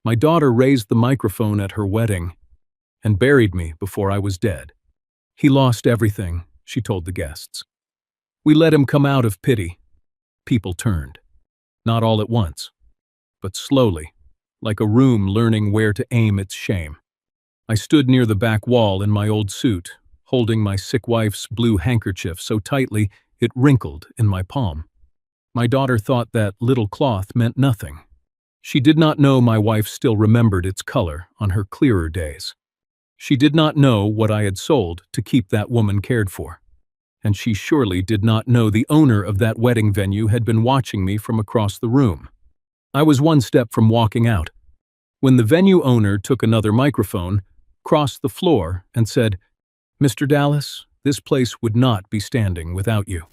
My daughter raised the microphone at her wedding and buried me before I was dead. He lost everything, she told the guests. We let him come out of pity. People turned. Not all at once, but slowly, like a room learning where to aim its shame. I stood near the back wall in my old suit, holding my sick wife's blue handkerchief so tightly it wrinkled in my palm. My daughter thought that little cloth meant nothing. She did not know my wife still remembered its color on her clearer days. She did not know what I had sold to keep that woman cared for. And she surely did not know the owner of that wedding venue had been watching me from across the room. I was one step from walking out, when the venue owner took another microphone, crossed the floor, and said, "Mr. Dallas, this place would not be standing without you.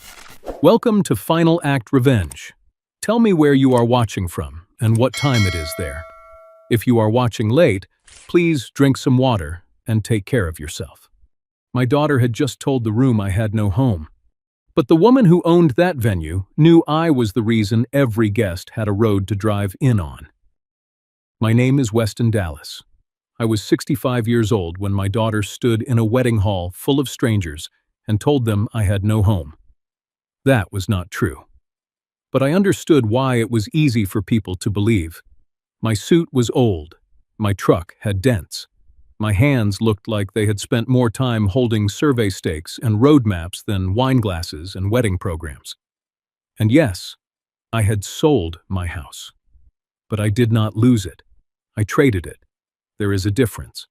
Welcome to Final Act Revenge. Tell me where you are watching from and what time it is there. If you are watching late, please drink some water and take care of yourself." My daughter had just told the room I had no home. But the woman who owned that venue knew I was the reason every guest had a road to drive in on. My name is Weston Dallas. I was 65 years old when my daughter stood in a wedding hall full of strangers and told them I had no home. That was not true. But I understood why it was easy for people to believe. My suit was old. My truck had dents. My hands looked like they had spent more time holding survey stakes and road maps than wine glasses and wedding programs. And yes, I had sold my house. But I did not lose it. I traded it. There is a difference.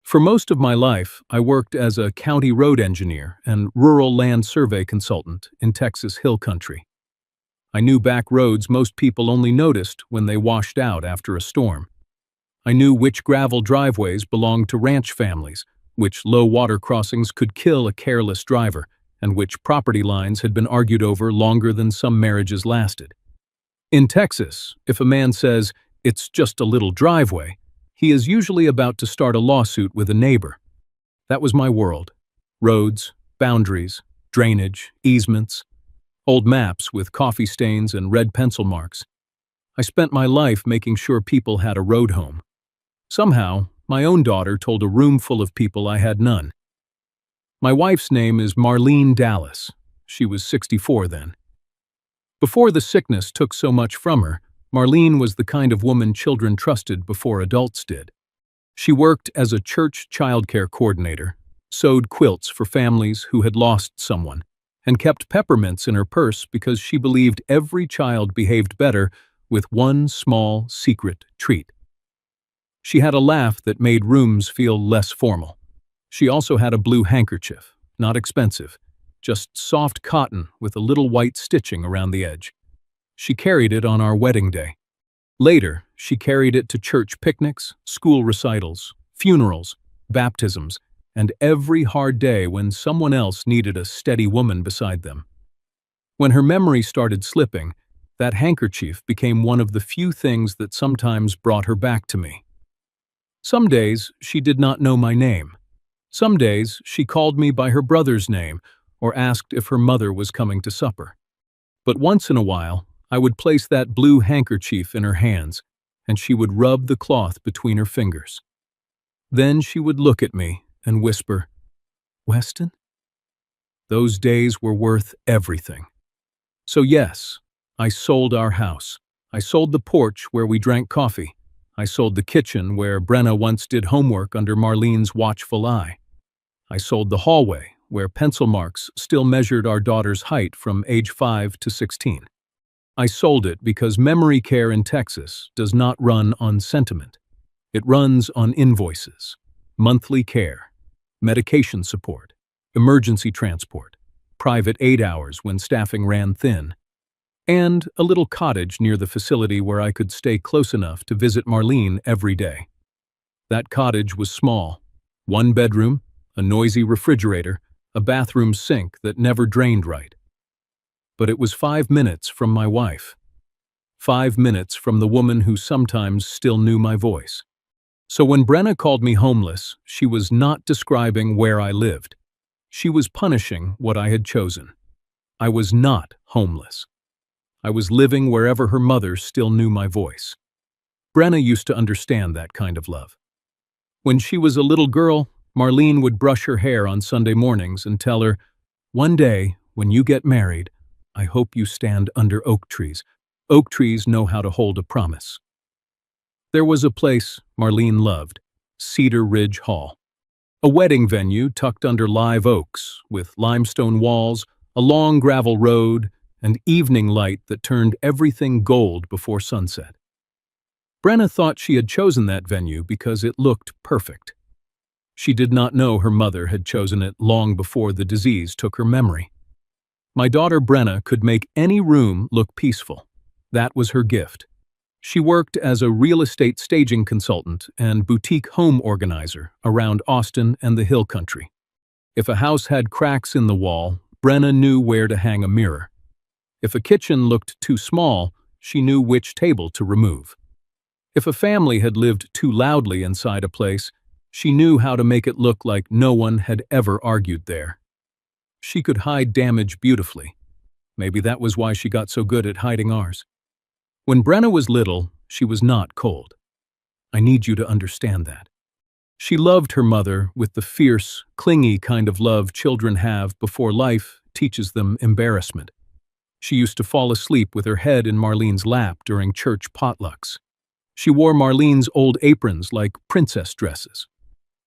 For most of my life, I worked as a county road engineer and rural land survey consultant in Texas Hill Country. I knew back roads most people only noticed when they washed out after a storm. I knew which gravel driveways belonged to ranch families, which low water crossings could kill a careless driver, and which property lines had been argued over longer than some marriages lasted. In Texas, if a man says, "It's just a little driveway," he is usually about to start a lawsuit with a neighbor. That was my world. Roads, boundaries, drainage, easements, old maps with coffee stains and red pencil marks. I spent my life making sure people had a road home. Somehow, my own daughter told a room full of people I had none. My wife's name is Marlene Dallas. She was 64 then. Before the sickness took so much from her, Marlene was the kind of woman children trusted before adults did. She worked as a church childcare coordinator, sewed quilts for families who had lost someone, and kept peppermints in her purse because she believed every child behaved better with one small, secret treat. She had a laugh that made rooms feel less formal. She also had a blue handkerchief, not expensive, just soft cotton with a little white stitching around the edge. She carried it on our wedding day. Later, she carried it to church picnics, school recitals, funerals, baptisms, and every hard day when someone else needed a steady woman beside them. When her memory started slipping, that handkerchief became one of the few things that sometimes brought her back to me. Some days, she did not know my name. Some days, she called me by her brother's name or asked if her mother was coming to supper. But once in a while, I would place that blue handkerchief in her hands, and she would rub the cloth between her fingers. Then she would look at me and whisper, "Weston?" Those days were worth everything. So yes, I sold our house. I sold the porch where we drank coffee. I sold the kitchen where Brenna once did homework under Marlene's watchful eye. I sold the hallway where pencil marks still measured our daughter's height from age 5 to 16. I sold it because memory care in Texas does not run on sentiment. It runs on invoices, monthly care, medication support, emergency transport, private aid hours when staffing ran thin, and a little cottage near the facility where I could stay close enough to visit Marlene every day. That cottage was small, one bedroom, a noisy refrigerator, a bathroom sink that never drained right. But it was 5 minutes from my wife. 5 minutes from the woman who sometimes still knew my voice. So when Brenna called me homeless, she was not describing where I lived. She was punishing what I had chosen. I was not homeless. I was living wherever her mother still knew my voice. Brenna used to understand that kind of love. When she was a little girl, Marlene would brush her hair on Sunday mornings and tell her, "One day, when you get married, I hope you stand under oak trees. Oak trees know how to hold a promise." There was a place Marlene loved, Cedar Ridge Hall. A wedding venue tucked under live oaks, with limestone walls, a long gravel road, and evening light that turned everything gold before sunset. Brenna thought she had chosen that venue because it looked perfect. She did not know her mother had chosen it long before the disease took her memory. My daughter Brenna could make any room look peaceful. That was her gift. She worked as a real estate staging consultant and boutique home organizer around Austin and the Hill Country. If a house had cracks in the wall, Brenna knew where to hang a mirror. If a kitchen looked too small, she knew which table to remove. If a family had lived too loudly inside a place, she knew how to make it look like no one had ever argued there. She could hide damage beautifully. Maybe that was why she got so good at hiding ours. When Brenna was little, she was not cold. I need you to understand that. She loved her mother with the fierce, clingy kind of love children have before life teaches them embarrassment. She used to fall asleep with her head in Marlene's lap during church potlucks. She wore Marlene's old aprons like princess dresses.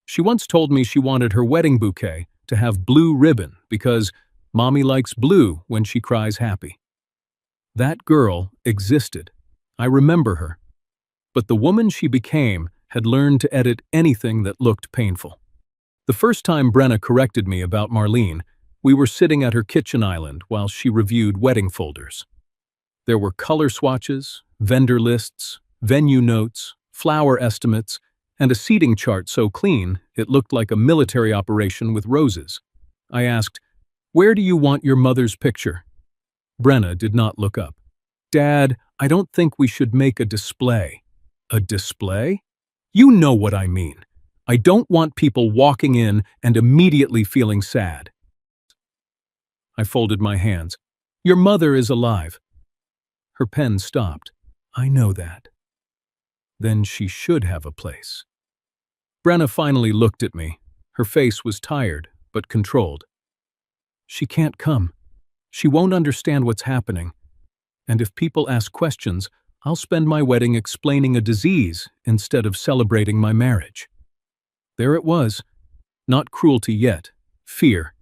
She once told me she wanted her wedding bouquet to have blue ribbon because Mommy likes blue when she cries happy. That girl existed. I remember her. But the woman she became had learned to edit anything that looked painful. The first time Brenna corrected me about Marlene, we were sitting at her kitchen island while she reviewed wedding folders. There were color swatches, vendor lists, venue notes, flower estimates, and a seating chart so clean it looked like a military operation with roses. I asked, "Where do you want your mother's picture?" Brenna did not look up. "Dad, I don't think we should make a display." "A display? You know what I mean. I don't want people walking in and immediately feeling sad." I folded my hands. "Your mother is alive." Her pen stopped. "I know that." Then she should have a place. Brenna finally looked at me. Her face was tired, but controlled. "She can't come. She won't understand what's happening. And if people ask questions, I'll spend my wedding explaining a disease instead of celebrating my marriage." There it was. Not cruelty yet. Fear.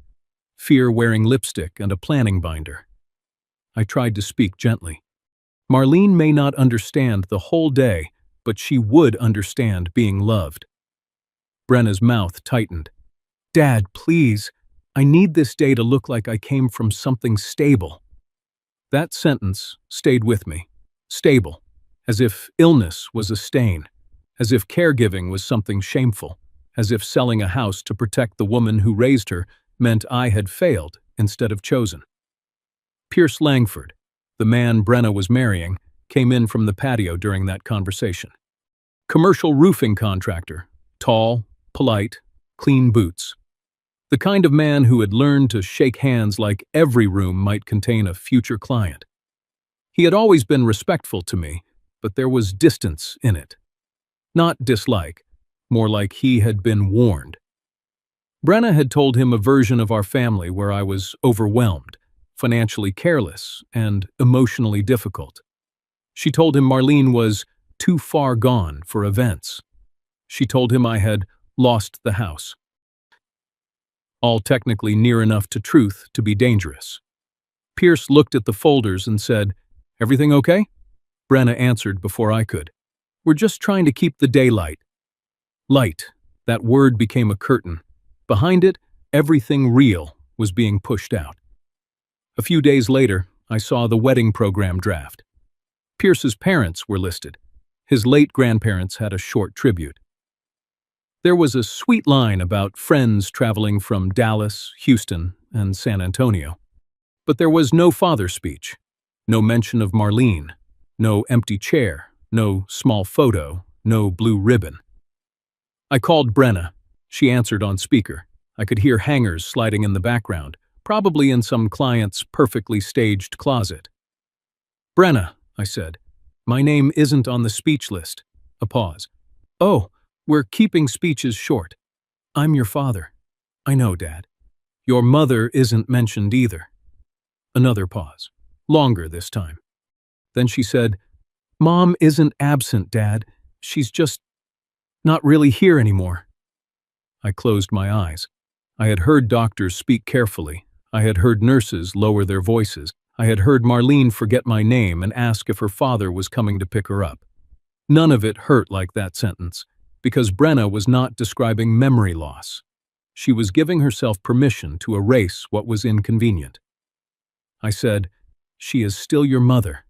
Fear wearing lipstick and a planning binder. I tried to speak gently. Marlene may not understand the whole day, but she would understand being loved. Brenna's mouth tightened. "Dad, please. I need this day to look like I came from something stable." That sentence stayed with me. Stable. As if illness was a stain. As if caregiving was something shameful. As if selling a house to protect the woman who raised her meant I had failed instead of chosen. Pierce Langford, the man Brenna was marrying, came in from the patio during that conversation. Commercial roofing contractor, tall, polite, clean boots. The kind of man who had learned to shake hands like every room might contain a future client. He had always been respectful to me, but there was distance in it. Not dislike, more like he had been warned. Brenna had told him a version of our family where I was overwhelmed, financially careless, and emotionally difficult. She told him Marlene was too far gone for events. She told him I had lost the house. All technically near enough to truth to be dangerous. Pierce looked at the folders and said, "Everything okay?" Brenna answered before I could. "We're just trying to keep the daylight." Light, that word became a curtain. Behind it, everything real was being pushed out. A few days later, I saw the wedding program draft. Pierce's parents were listed. His late grandparents had a short tribute. There was a sweet line about friends traveling from Dallas, Houston, and San Antonio. But there was no father speech, no mention of Marlene, no empty chair, no small photo, no blue ribbon. I called Brenna. She answered on speaker. I could hear hangers sliding in the background, probably in some client's perfectly staged closet. "Brenna," I said, "my name isn't on the speech list." A pause. Oh, we're keeping speeches short. I'm your father. I know, Dad. Your mother isn't mentioned either. Another pause. Longer this time. Then she said, Mom isn't absent, Dad. She's just not really here anymore. I closed my eyes. I had heard doctors speak carefully. I had heard nurses lower their voices. I had heard Marlene forget my name and ask if her father was coming to pick her up. None of it hurt like that sentence, because Brenna was not describing memory loss. She was giving herself permission to erase what was inconvenient. I said, She is still your mother.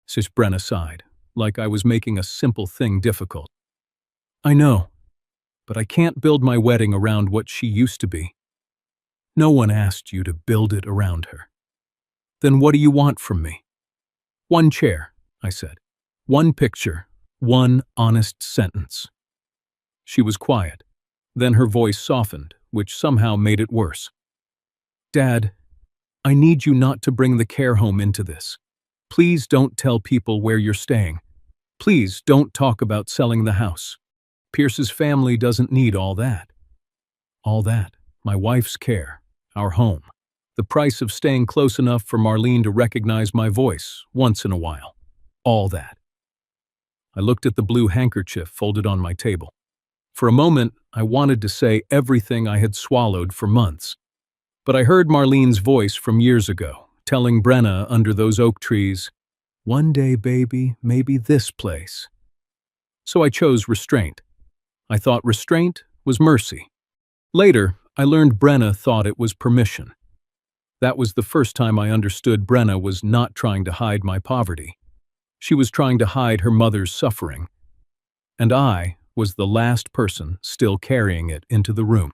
Sis Brenna sighed, like I was making a simple thing difficult. I know, but I can't build my wedding around what she used to be. No one asked you to build it around her. Then what do you want from me? One chair, I said. One picture, one honest sentence. She was quiet. Then her voice softened, which somehow made it worse. Dad, I need you not to bring the care home into this. Please don't tell people where you're staying. Please don't talk about selling the house. Pierce's family doesn't need all that. All that, my wife's care, our home, the price of staying close enough for Marlene to recognize my voice once in a while. All that. I looked at the blue handkerchief folded on my table. For a moment, I wanted to say everything I had swallowed for months. But I heard Marlene's voice from years ago, telling Brenna under those oak trees, one day, baby, maybe this place. So I chose restraint. I thought restraint was mercy. Later, I learned Brenna thought it was permission. That was the first time I understood Brenna was not trying to hide my poverty. She was trying to hide her mother's suffering. And I was the last person still carrying it into the room.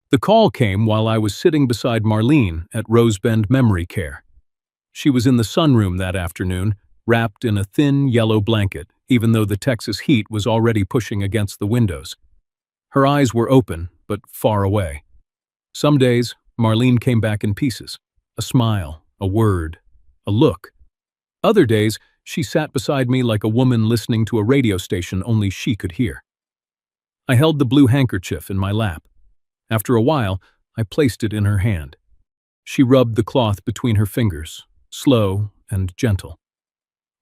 The call came while I was sitting beside Marlene at Rosebend Memory Care. She was in the sunroom that afternoon, wrapped in a thin yellow blanket, even though the Texas heat was already pushing against the windows. Her eyes were open, but far away. Some days, Marlene came back in pieces. A smile, a word, a look. Other days, she sat beside me like a woman listening to a radio station only she could hear. I held the blue handkerchief in my lap. After a while, I placed it in her hand. She rubbed the cloth between her fingers, slow and gentle.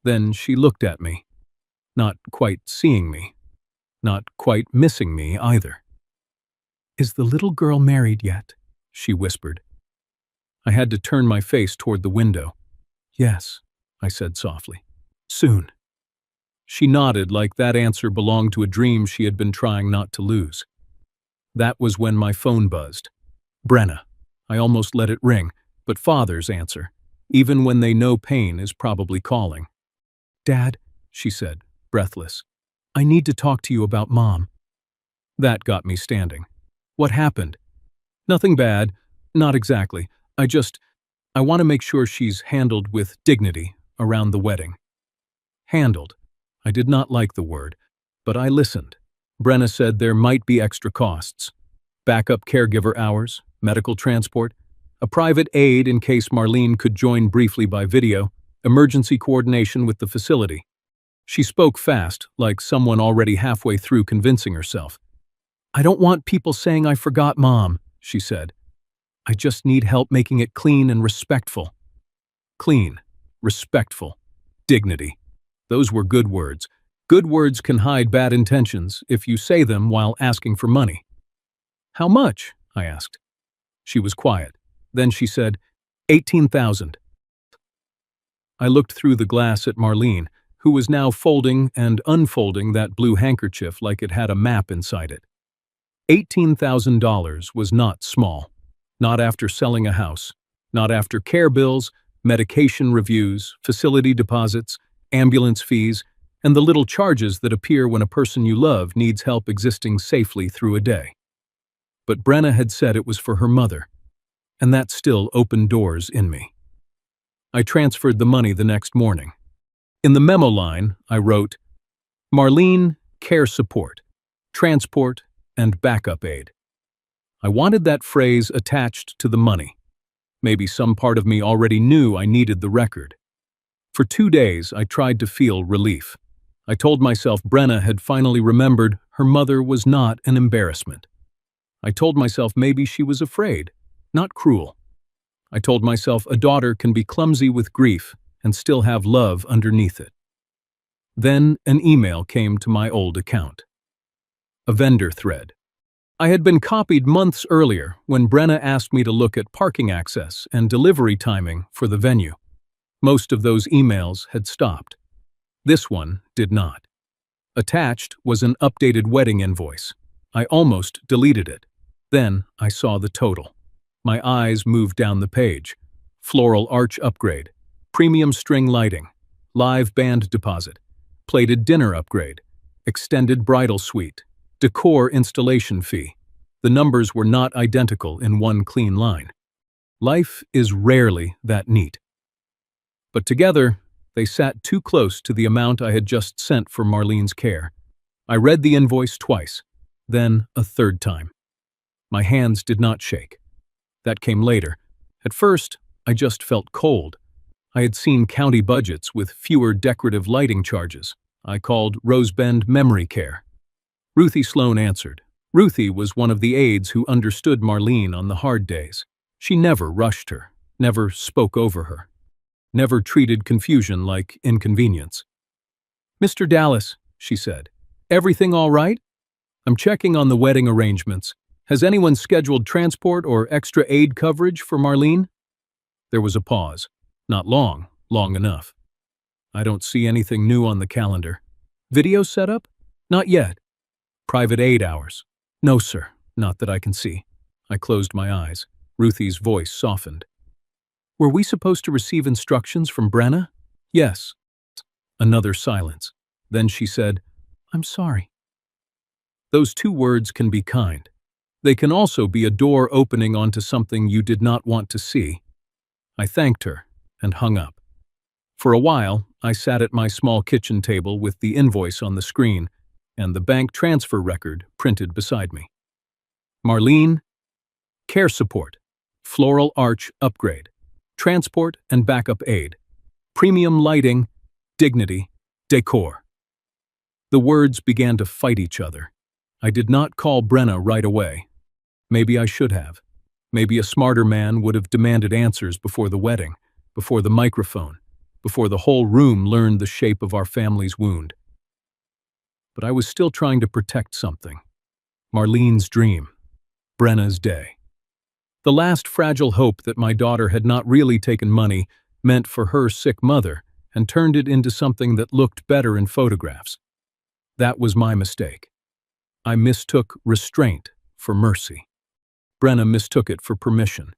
Then she looked at me, not quite seeing me, not quite missing me either. Is the little girl married yet? She whispered. I had to turn my face toward the window. Yes, I said softly. Soon. She nodded like that answer belonged to a dream she had been trying not to lose. That was when my phone buzzed. Brenna. I almost let it ring, but Father's answer, even when they know pain is probably calling. Dad, she said, breathless, I need to talk to you about Mom. That got me standing. What happened? Nothing bad, not exactly. I want to make sure she's handled with dignity around the wedding. Handled. I did not like the word, but I listened. Brenna said there might be extra costs. Backup caregiver hours, medical transport, a private aide in case Marlene could join briefly by video, emergency coordination with the facility. She spoke fast, like someone already halfway through convincing herself. I don't want people saying I forgot Mom, she said. I just need help making it clean and respectful. Clean, respectful, dignity. Those were good words. Good words can hide bad intentions if you say them while asking for money. How much? I asked. She was quiet. Then she said, 18,000. I looked through the glass at Marlene, who was now folding and unfolding that blue handkerchief like it had a map inside it. $18,000 was not small. Not after selling a house. Not after care bills, medication reviews, facility deposits, ambulance fees, and the little charges that appear when a person you love needs help existing safely through a day. But Brenna had said it was for her mother, and that still opened doors in me. I transferred the money the next morning. In the memo line, I wrote, Marlene, care support, transport, and backup aid. I wanted that phrase attached to the money. Maybe some part of me already knew I needed the record. For 2 days, I tried to feel relief. I told myself Brenna had finally remembered her mother was not an embarrassment. I told myself maybe she was afraid, not cruel. I told myself a daughter can be clumsy with grief and still have love underneath it. Then an email came to my old account. A vendor thread. I had been copied months earlier when Brenna asked me to look at parking access and delivery timing for the venue. Most of those emails had stopped. This one did not. Attached was an updated wedding invoice. I almost deleted it. Then I saw the total. My eyes moved down the page. Floral arch upgrade, premium string lighting, live band deposit, plated dinner upgrade, extended bridal suite, decor installation fee. The numbers were not identical in one clean line. Life is rarely that neat. But together, they sat too close to the amount I had just sent for Marlene's care. I read the invoice twice, then a third time. My hands did not shake. That came later. At first, I just felt cold. I had seen county budgets with fewer decorative lighting charges. I called Rosebend Memory Care. Ruthie Sloan answered. Ruthie was one of the aides who understood Marlene on the hard days. She never rushed her, never spoke over her, never treated confusion like inconvenience. "Mr. Dallas," she said, "everything all right? I'm checking on the wedding arrangements. Has anyone scheduled transport or extra aid coverage for Marlene?" There was a pause. Not long, long enough. "I don't see anything new on the calendar." "Video setup?" "Not yet." "Private aid hours?" "No, sir, not that I can see." I closed my eyes. Ruthie's voice softened. "Were we supposed to receive instructions from Brenna?" "Yes." Another silence. Then she said, "I'm sorry." Those two words can be kind. They can also be a door opening onto something you did not want to see. I thanked her and hung up. For a while, I sat at my small kitchen table with the invoice on the screen and the bank transfer record printed beside me. Marlene, care support, floral arch upgrade, transport and backup aid, premium lighting, dignity, decor. The words began to fight each other. I did not call Brenna right away. Maybe I should have. Maybe a smarter man would have demanded answers before the wedding, before the microphone, before the whole room learned the shape of our family's wound. But I was still trying to protect something. Marlene's dream. Brenna's day. The last fragile hope that my daughter had not really taken money meant for her sick mother and turned it into something that looked better in photographs. That was my mistake. I mistook restraint for mercy. Brenna mistook it for permission.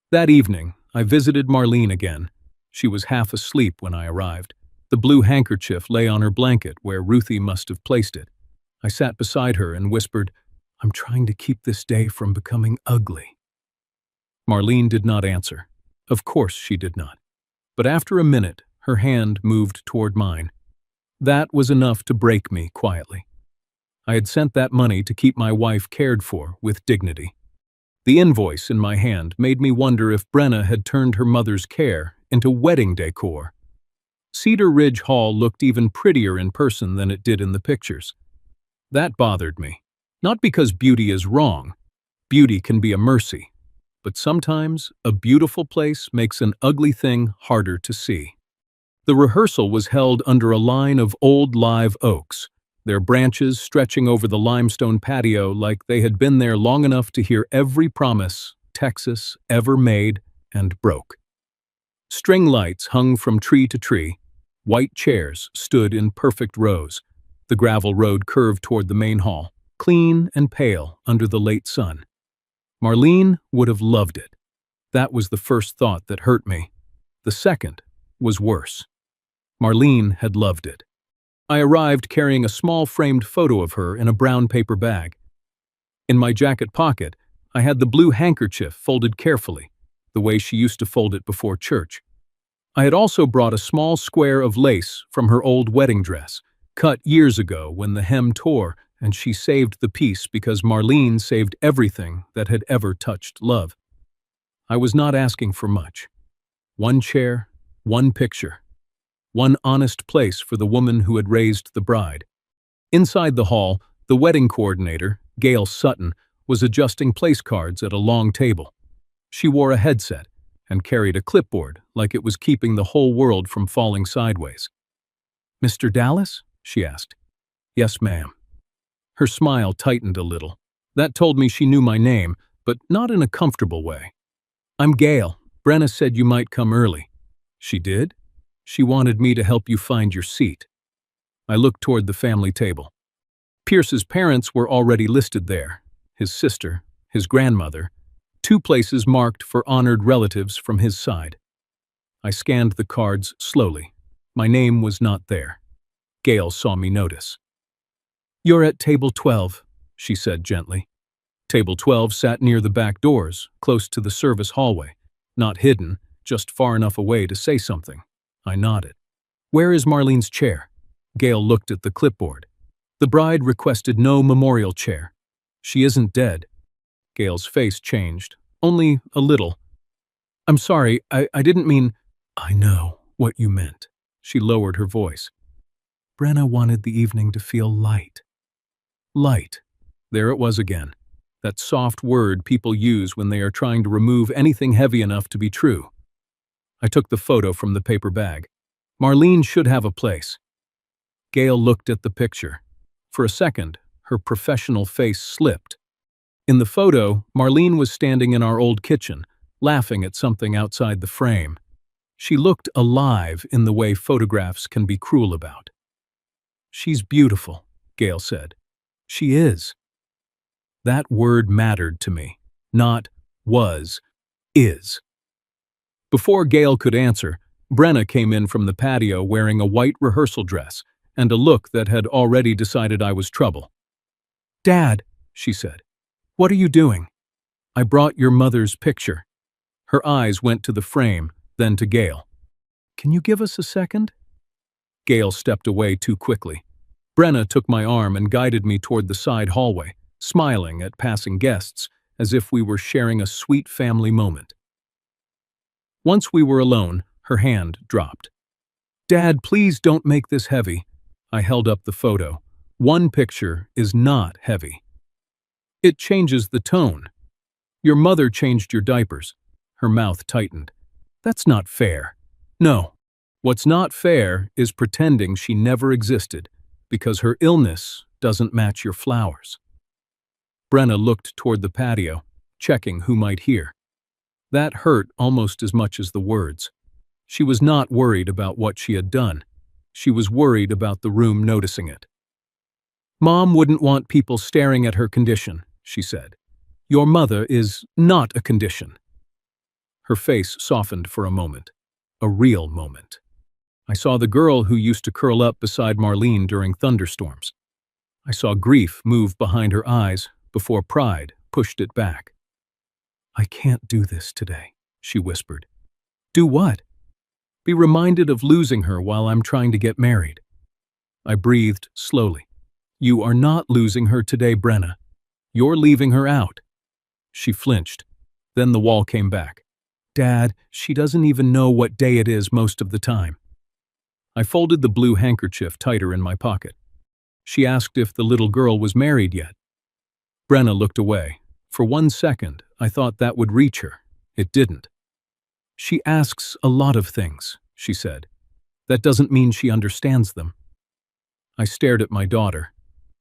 That evening, I visited Marlene again. She was half asleep when I arrived. The blue handkerchief lay on her blanket where Ruthie must have placed it. I sat beside her and whispered, "I'm trying to keep this day from becoming ugly." Marlene did not answer. Of course she did not. But after a minute, her hand moved toward mine. That was enough to break me quietly. I had sent that money to keep my wife cared for with dignity. The invoice in my hand made me wonder if Brenna had turned her mother's care into wedding decor. Cedar Ridge Hall looked even prettier in person than it did in the pictures. That bothered me. Not because beauty is wrong. Beauty can be a mercy. But sometimes a beautiful place makes an ugly thing harder to see. The rehearsal was held under a line of old live oaks, their branches stretching over the limestone patio like they had been there long enough to hear every promise Texas ever made and broke. String lights hung from tree to tree. White chairs stood in perfect rows. The gravel road curved toward the main hall, clean and pale under the late sun. Marlene would have loved it. That was the first thought that hurt me. The second was worse. Marlene had loved it. I arrived carrying a small framed photo of her in a brown paper bag. In my jacket pocket, I had the blue handkerchief folded carefully, the way she used to fold it before church. I had also brought a small square of lace from her old wedding dress, cut years ago when the hem tore and she saved the piece because Marlene saved everything that had ever touched love. I was not asking for much. One chair, one picture, one honest place for the woman who had raised the bride. Inside the hall, the wedding coordinator, Gail Sutton, was adjusting place cards at a long table. She wore a headset and carried a clipboard like it was keeping the whole world from falling sideways. "Mr. Dallas?" she asked. "Yes, ma'am." Her smile tightened a little. That told me she knew my name, but not in a comfortable way. "I'm Gail. Brenna said you might come early." "She did? She wanted me to help you find your seat." I looked toward the family table. Pierce's parents were already listed there, his sister, his grandmother, 2 places marked for honored relatives from his side. I scanned the cards slowly. My name was not there. Gail saw me notice. "You're at table 12, she said gently. Table 12 sat near the back doors, close to the service hallway, not hidden, just far enough away to say something. I nodded. "Where is Marlene's chair?" Gail looked at the clipboard. "The bride requested no memorial chair. She isn't dead." Gail's face changed, only a little. "I'm sorry, I didn't mean—" "I know what you meant." She lowered her voice. "Brenna wanted the evening to feel light." Light. There it was again. That soft word people use when they are trying to remove anything heavy enough to be true. I took the photo from the paper bag. "Marlene should have a place." Gail looked at the picture. For a second, her professional face slipped. In the photo, Marlene was standing in our old kitchen, laughing at something outside the frame. She looked alive in the way photographs can be cruel about. "She's beautiful," Gail said. "She is." That word mattered to me. Not was, is. Before Gail could answer, Brenna came in from the patio wearing a white rehearsal dress and a look that had already decided I was trouble. "Dad," she said, "what are you doing?" "I brought your mother's picture." Her eyes went to the frame, then to Gail. "Can you give us a second?" Gail stepped away too quickly. Brenna took my arm and guided me toward the side hallway, smiling at passing guests as if we were sharing a sweet family moment. Once we were alone, her hand dropped. "Dad, please don't make this heavy." I held up the photo. One picture is not heavy. It changes the tone. "Your mother changed your diapers." Her mouth tightened. "That's not fair." "No. What's not fair is pretending she never existed, because her illness doesn't match your flowers." Brenna looked toward the patio, checking who might hear. That hurt almost as much as the words. She was not worried about what she had done. She was worried about the room noticing it. "Mom wouldn't want people staring at her condition," she said. "Your mother is not a condition." Her face softened for a moment. A real moment. I saw the girl who used to curl up beside Marlene during thunderstorms. I saw grief move behind her eyes before pride pushed it back. "I can't do this today," she whispered. "Do what?" "Be reminded of losing her while I'm trying to get married." I breathed slowly. "You are not losing her today, Brenna. You're leaving her out." She flinched. Then the wall came back. "Dad, she doesn't even know what day it is most of the time." I folded the blue handkerchief tighter in my pocket. She asked if the little girl was married yet. Brenna looked away. For 1 second, I thought that would reach her. It didn't. "She asks a lot of things," she said. "That doesn't mean she understands them." I stared at my daughter.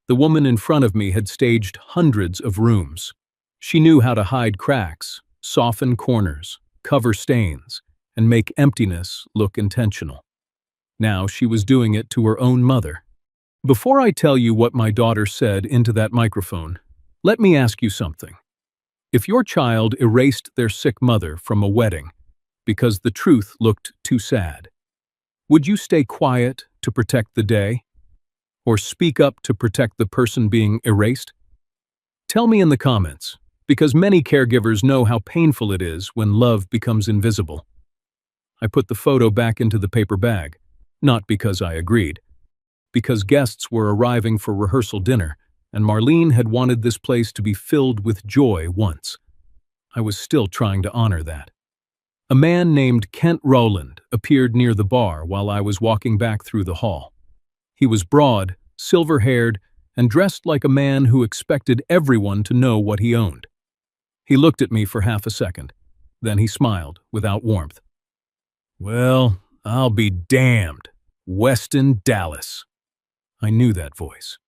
The woman in front of me had staged hundreds of rooms. She knew how to hide cracks, soften corners, cover stains, and make emptiness look intentional. Now she was doing it to her own mother. Before I tell you what my daughter said into that microphone, let me ask you something. If your child erased their sick mother from a wedding because the truth looked too sad, would you stay quiet to protect the day? Or speak up to protect the person being erased? Tell me in the comments, because many caregivers know how painful it is when love becomes invisible. I put the photo back into the paper bag, not because I agreed, because guests were arriving for rehearsal dinner, and Marlene had wanted this place to be filled with joy once. I was still trying to honor that. A man named Kent Rowland appeared near the bar while I was walking back through the hall. He was broad, silver-haired, and dressed like a man who expected everyone to know what he owned. He looked at me for half a second. Then he smiled, without warmth. "Well, I'll be damned. Weston Dallas." I knew that voice.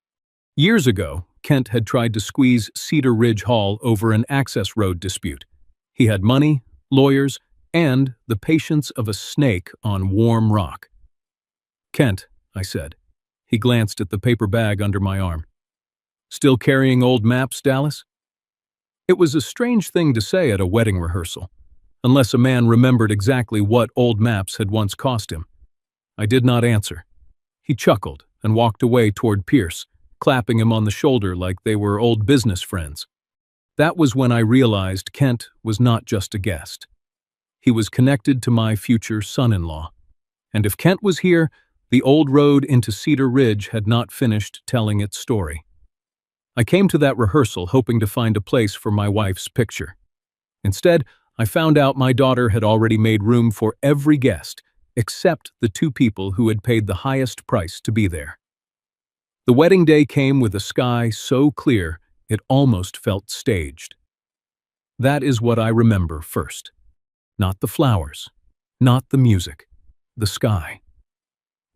Years ago, Kent had tried to squeeze Cedar Ridge Hall over an access road dispute. He had money, lawyers, and the patience of a snake on warm rock. "Kent," I said. He glanced at the paper bag under my arm. "Still carrying old maps, Dallas?" It was a strange thing to say at a wedding rehearsal, unless a man remembered exactly what old maps had once cost him. I did not answer. He chuckled and walked away toward Pierce, clapping him on the shoulder like they were old business friends. That was when I realized Kent was not just a guest. He was connected to my future son-in-law. And if Kent was here, the old road into Cedar Ridge had not finished telling its story. I came to that rehearsal hoping to find a place for my wife's picture. Instead, I found out my daughter had already made room for every guest, except the two people who had paid the highest price to be there. The wedding day came with a sky so clear it almost felt staged. That is what I remember first. Not the flowers, not the music, the sky.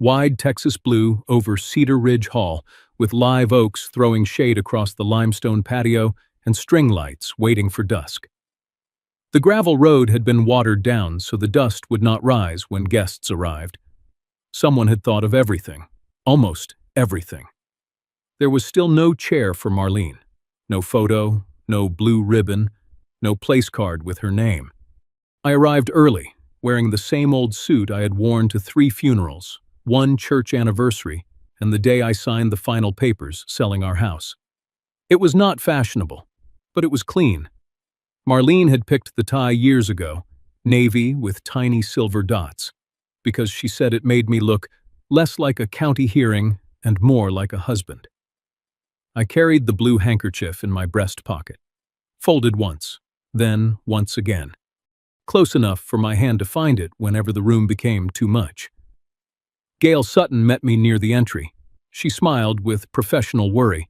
Wide Texas blue over Cedar Ridge Hall, with live oaks throwing shade across the limestone patio and string lights waiting for dusk. The gravel road had been watered down so the dust would not rise when guests arrived. Someone had thought of everything, almost everything. There was still no chair for Marlene, no photo, no blue ribbon, no place card with her name. I arrived early, wearing the same old suit I had worn to 3 funerals, 1 church anniversary, and the day I signed the final papers selling our house. It was not fashionable, but it was clean. Marlene had picked the tie years ago, navy with tiny silver dots, because she said it made me look less like a county hearing and more like a husband. I carried the blue handkerchief in my breast pocket, folded once, then once again, close enough for my hand to find it whenever the room became too much. Gail Sutton met me near the entry. She smiled with professional worry.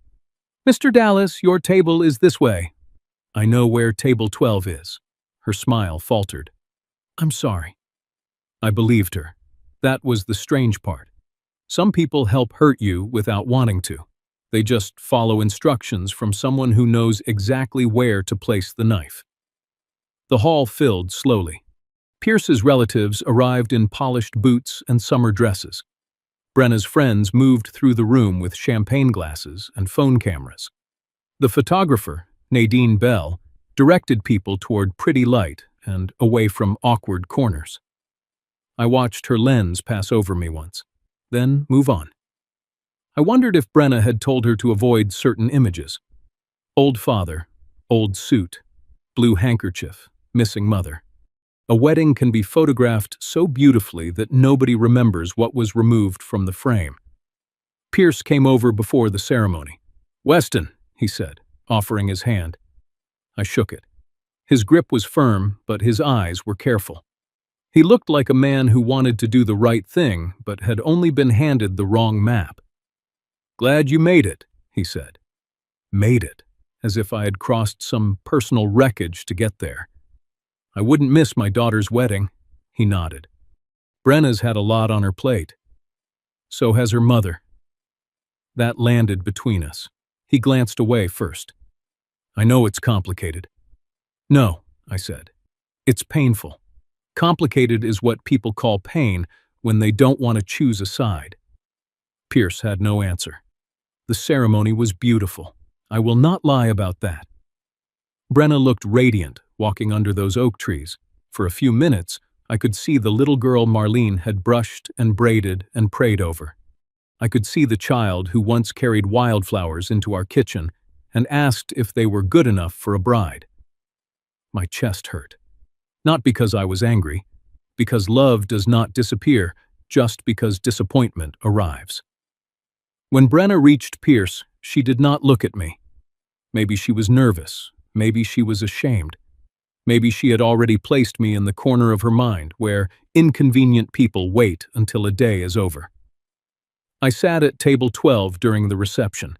"Mr. Dallas, your table is this way." "I know where table 12 is." Her smile faltered. "I'm sorry." I believed her. That was the strange part. Some people help hurt you without wanting to. They just follow instructions from someone who knows exactly where to place the knife. The hall filled slowly. Pierce's relatives arrived in polished boots and summer dresses. Brenna's friends moved through the room with champagne glasses and phone cameras. The photographer, Nadine Bell, directed people toward pretty light and away from awkward corners. I watched her lens pass over me once, then move on. I wondered if Brenna had told her to avoid certain images. Old father, old suit, blue handkerchief, missing mother. A wedding can be photographed so beautifully that nobody remembers what was removed from the frame. Pierce came over before the ceremony. "Weston," he said, offering his hand. I shook it. His grip was firm, but his eyes were careful. He looked like a man who wanted to do the right thing, but had only been handed the wrong map. "Glad you made it," he said. Made it, as if I had crossed some personal wreckage to get there. "I wouldn't miss my daughter's wedding," he nodded. "Brenna's had a lot on her plate. So has her mother." That landed between us. He glanced away first. "I know it's complicated." "No," I said. "It's painful. Complicated is what people call pain when they don't want to choose a side." Pierce had no answer. The ceremony was beautiful. I will not lie about that. Brenna looked radiant, walking under those oak trees. For a few minutes, I could see the little girl Marlene had brushed and braided and prayed over. I could see the child who once carried wildflowers into our kitchen and asked if they were good enough for a bride. My chest hurt. Not because I was angry, because love does not disappear just because disappointment arrives. When Brenna reached Pierce, she did not look at me. Maybe she was nervous, maybe she was ashamed. Maybe she had already placed me in the corner of her mind where inconvenient people wait until a day is over. I sat at table 12 during the reception.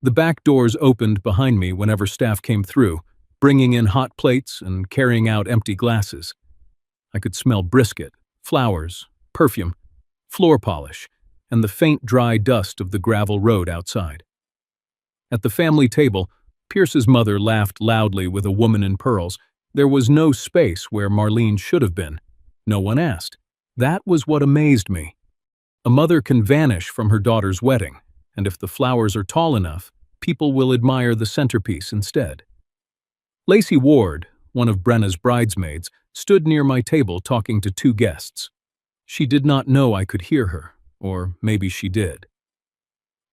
The back doors opened behind me whenever staff came through, bringing in hot plates and carrying out empty glasses. I could smell brisket, flowers, perfume, floor polish, and the faint dry dust of the gravel road outside. At the family table, Pierce's mother laughed loudly with a woman in pearls. There was no space where Marlene should have been. No one asked. That was what amazed me. A mother can vanish from her daughter's wedding, and if the flowers are tall enough, people will admire the centerpiece instead. Lacey Ward, one of Brenna's bridesmaids, stood near my table talking to two guests. She did not know I could hear her, or maybe she did.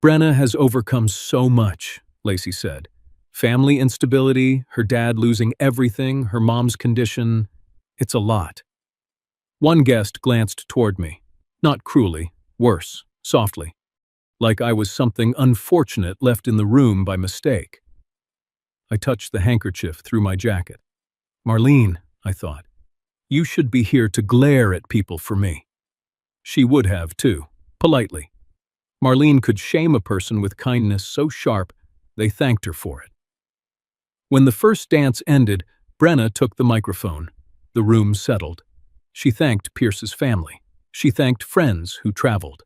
"Brenna has overcome so much," Lacey said. "Family instability, her dad losing everything, her mom's condition. It's a lot." One guest glanced toward me, not cruelly, worse, softly, like I was something unfortunate left in the room by mistake. I touched the handkerchief through my jacket. "Marlene," I thought, "you should be here to glare at people for me." She would have, too, politely. Marlene could shame a person with kindness so sharp they thanked her for it. When the first dance ended, Brenna took the microphone. The room settled. She thanked Pierce's family. She thanked friends who traveled.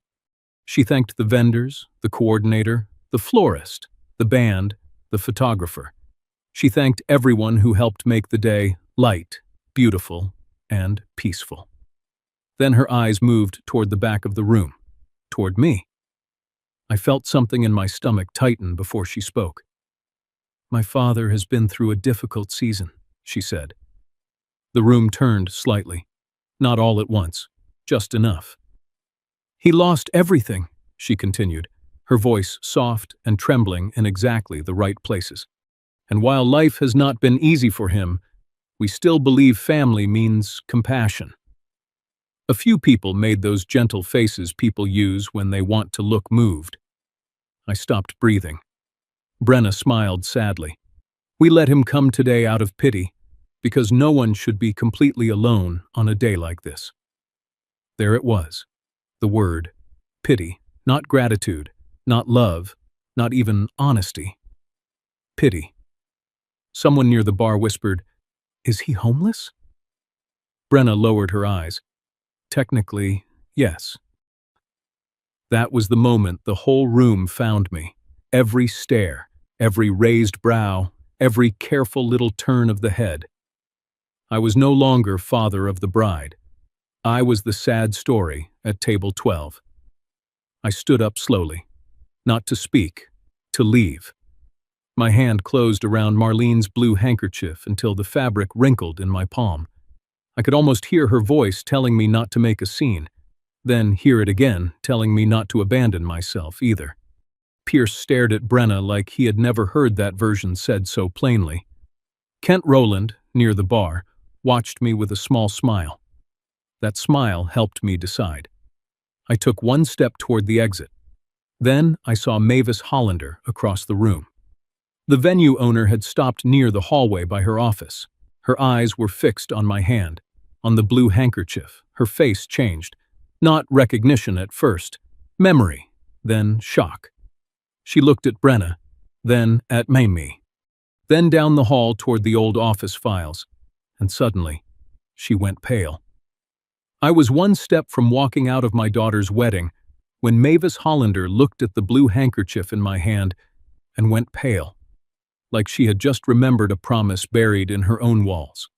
She thanked the vendors, the coordinator, the florist, the band, the photographer. She thanked everyone who helped make the day light, beautiful, and peaceful. Then her eyes moved toward the back of the room, toward me. I felt something in my stomach tighten before she spoke. "My father has been through a difficult season," she said. The room turned slightly. Not all at once, just enough. "He lost everything," she continued, her voice soft and trembling in exactly the right places. "And while life has not been easy for him, we still believe family means compassion." A few people made those gentle faces people use when they want to look moved. I stopped breathing. Brenna smiled sadly. "We let him come today out of pity, because no one should be completely alone on a day like this." There it was, the word, pity, not gratitude, not love, not even honesty. Pity. Someone near the bar whispered, "Is he homeless?" Brenna lowered her eyes. "Technically, yes." That was the moment the whole room found me. Every stare, every raised brow, every careful little turn of the head. I was no longer father of the bride. I was the sad story at table 12. I stood up slowly, not to speak, to leave. My hand closed around Marlene's blue handkerchief until the fabric wrinkled in my palm. I could almost hear her voice telling me not to make a scene, then hear it again telling me not to abandon myself either. Pierce stared at Brenna like he had never heard that version said so plainly. Kent Rowland, near the bar, watched me with a small smile. That smile helped me decide. I took one step toward the exit. Then I saw Mavis Hollander across the room. The venue owner had stopped near the hallway by her office. Her eyes were fixed on my hand, on the blue handkerchief. Her face changed. Not recognition at first, memory, then shock. She looked at Brenna, then at Mamie, then down the hall toward the old office files, and suddenly, she went pale. I was one step from walking out of my daughter's wedding when Mavis Hollander looked at the blue handkerchief in my hand and went pale, like she had just remembered a promise buried in her own walls.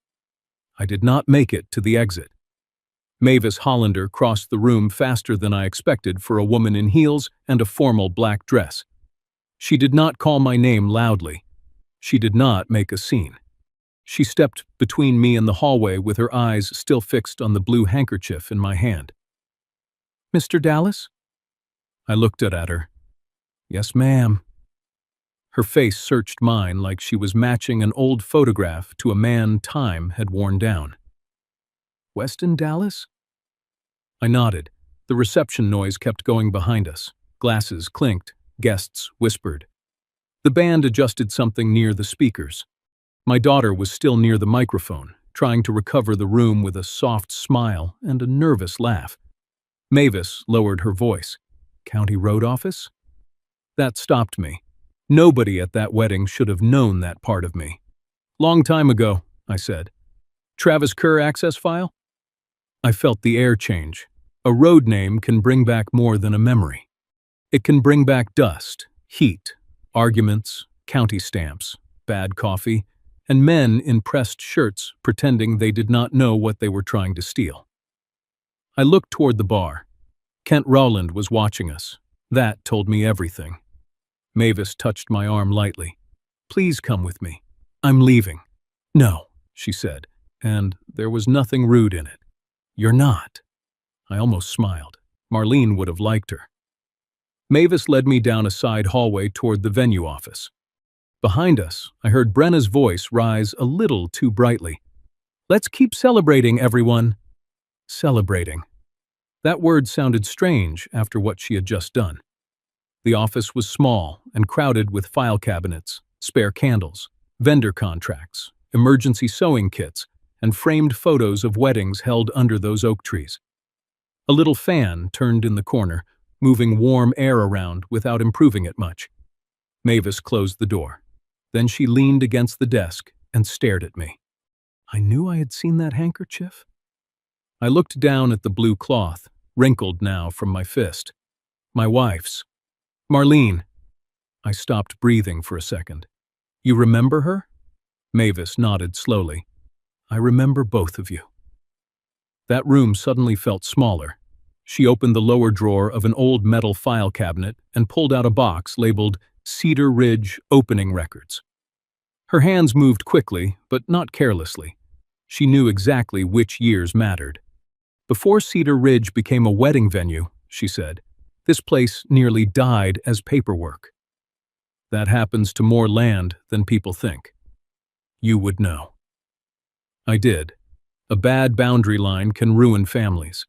I did not make it to the exit. Mavis Hollander crossed the room faster than I expected for a woman in heels and a formal black dress. She did not call my name loudly. She did not make a scene. She stepped between me and the hallway with her eyes still fixed on the blue handkerchief in my hand. "Mr. Dallas?" I looked at her. "Yes, ma'am." Her face searched mine like she was matching an old photograph to a man time had worn down. "Weston Dallas?" I nodded. The reception noise kept going behind us. Glasses clinked. Guests whispered. The band adjusted something near the speakers. My daughter was still near the microphone, trying to recover the room with a soft smile and a nervous laugh. Mavis lowered her voice. "County Road Office?" That stopped me. Nobody at that wedding should have known that part of me. "Long time ago," I said. "Travis Kerr access file?" I felt the air change. A road name can bring back more than a memory. It can bring back dust, heat, arguments, county stamps, bad coffee, and men in pressed shirts pretending they did not know what they were trying to steal. I looked toward the bar. Kent Rowland was watching us. That told me everything. Mavis touched my arm lightly. "Please come with me. I'm leaving." "No," she said, and there was nothing rude in it. "You're not." I almost smiled. Marlene would have liked her. Mavis led me down a side hallway toward the venue office. Behind us, I heard Brenna's voice rise a little too brightly. "Let's keep celebrating, everyone." Celebrating. That word sounded strange after what she had just done. The office was small and crowded with file cabinets, spare candles, vendor contracts, emergency sewing kits, and framed photos of weddings held under those oak trees. A little fan turned in the corner, moving warm air around without improving it much. Mavis closed the door. Then she leaned against the desk and stared at me. I knew I had seen that handkerchief. I looked down at the blue cloth, wrinkled now from my fist. My wife's. "Marlene." I stopped breathing for a second. "You remember her?" Mavis nodded slowly. "I remember both of you." That room suddenly felt smaller. She opened the lower drawer of an old metal file cabinet and pulled out a box labeled Cedar Ridge Opening Records. Her hands moved quickly, but not carelessly. She knew exactly which years mattered. "Before Cedar Ridge became a wedding venue," she said, "this place nearly died as paperwork. That happens to more land than people think. You would know." I did. A bad boundary line can ruin families.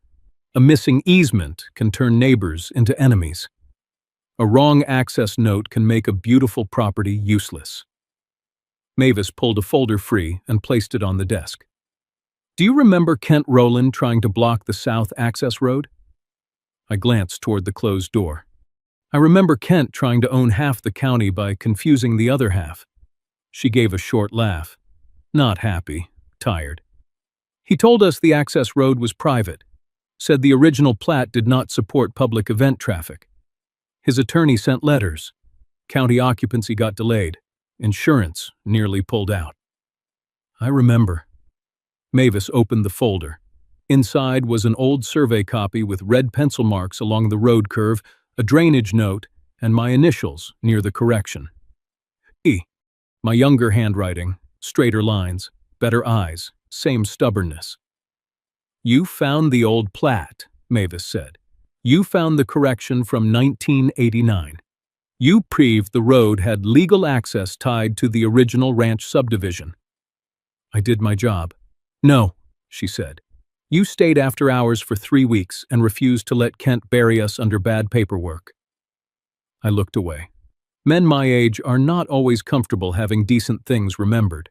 A missing easement can turn neighbors into enemies. A wrong access note can make a beautiful property useless. Mavis pulled a folder free and placed it on the desk. "Do you remember Kent Rowland trying to block the south access road?" I glanced toward the closed door. "I remember Kent trying to own half the county by confusing the other half." She gave a short laugh. Not happy, tired. "He told us the access road was private, said the original plat did not support public event traffic. His attorney sent letters. County occupancy got delayed. Insurance nearly pulled out." I remember. Mavis opened the folder. Inside was an old survey copy with red pencil marks along the road curve, a drainage note, and my initials near the correction. E. My younger handwriting, straighter lines, better eyes, same stubbornness. "You found the old plat," Mavis said. "You found the correction from 1989. You proved the road had legal access tied to the original ranch subdivision." I did my job. "No," she said. "You stayed after hours for 3 weeks and refused to let Kent bury us under bad paperwork." I looked away. Men my age are not always comfortable having decent things remembered,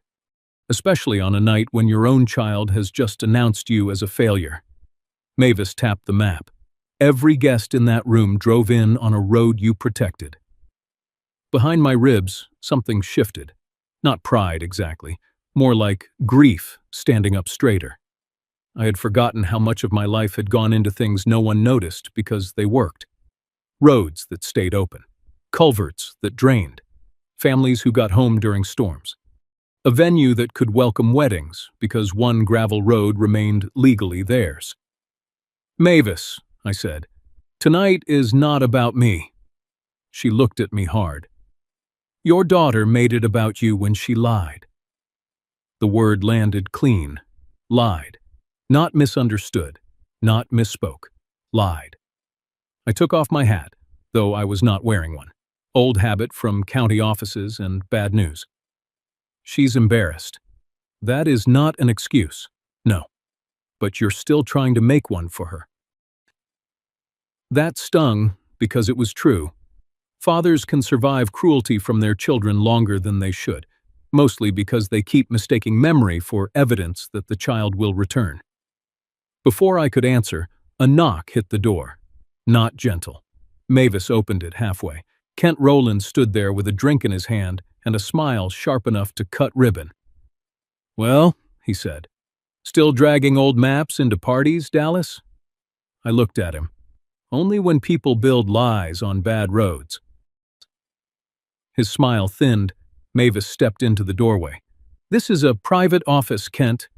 especially on a night when your own child has just announced you as a failure. Mavis tapped the map. "Every guest in that room drove in on a road you protected." Behind my ribs, something shifted. Not pride, exactly. More like grief standing up straighter. I had forgotten how much of my life had gone into things no one noticed because they worked. Roads that stayed open. Culverts that drained. Families who got home during storms. A venue that could welcome weddings because one gravel road remained legally theirs. "Mavis," I said, "tonight is not about me." She looked at me hard. "Your daughter made it about you when she lied." The word landed clean. Lied. Not misunderstood. Not misspoke. Lied. I took off my hat, though I was not wearing one. Old habit from county offices and bad news. "She's embarrassed. That is not an excuse. No. But you're still trying to make one for her." That stung because it was true. Fathers can survive cruelty from their children longer than they should. mostly because they keep mistaking memory for evidence that the child will return. Before I could answer, a knock hit the door. Not gentle. Mavis opened it halfway. Kent Rowland stood there with a drink in his hand and a smile sharp enough to cut ribbon. "Well," he said, "still dragging old maps into parties, Dallas?" I looked at him. "Only when people build lies on bad roads." His smile thinned. Mavis stepped into the doorway. "This is a private office, Kent.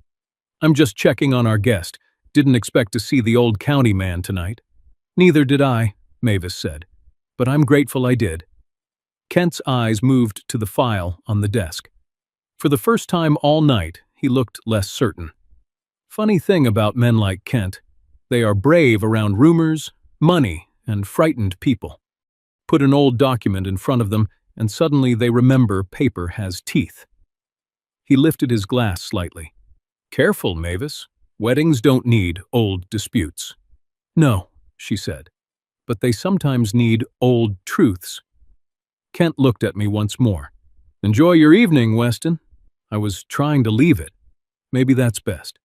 I'm just checking on our guest. Didn't expect to see the old county man tonight." "Neither did I," Mavis said, "but I'm grateful I did." Kent's eyes moved to the file on the desk. For the first time all night, he looked less certain. Funny thing about men like Kent, they are brave around rumors, money, and frightened people. Put an old document in front of them, and suddenly they remember paper has teeth. He lifted his glass slightly. "Careful, Mavis. Weddings don't need old disputes." "No," she said, "but they sometimes need old truths." Kent looked at me once more. "Enjoy your evening, Weston." I was trying to leave it. Maybe that's best.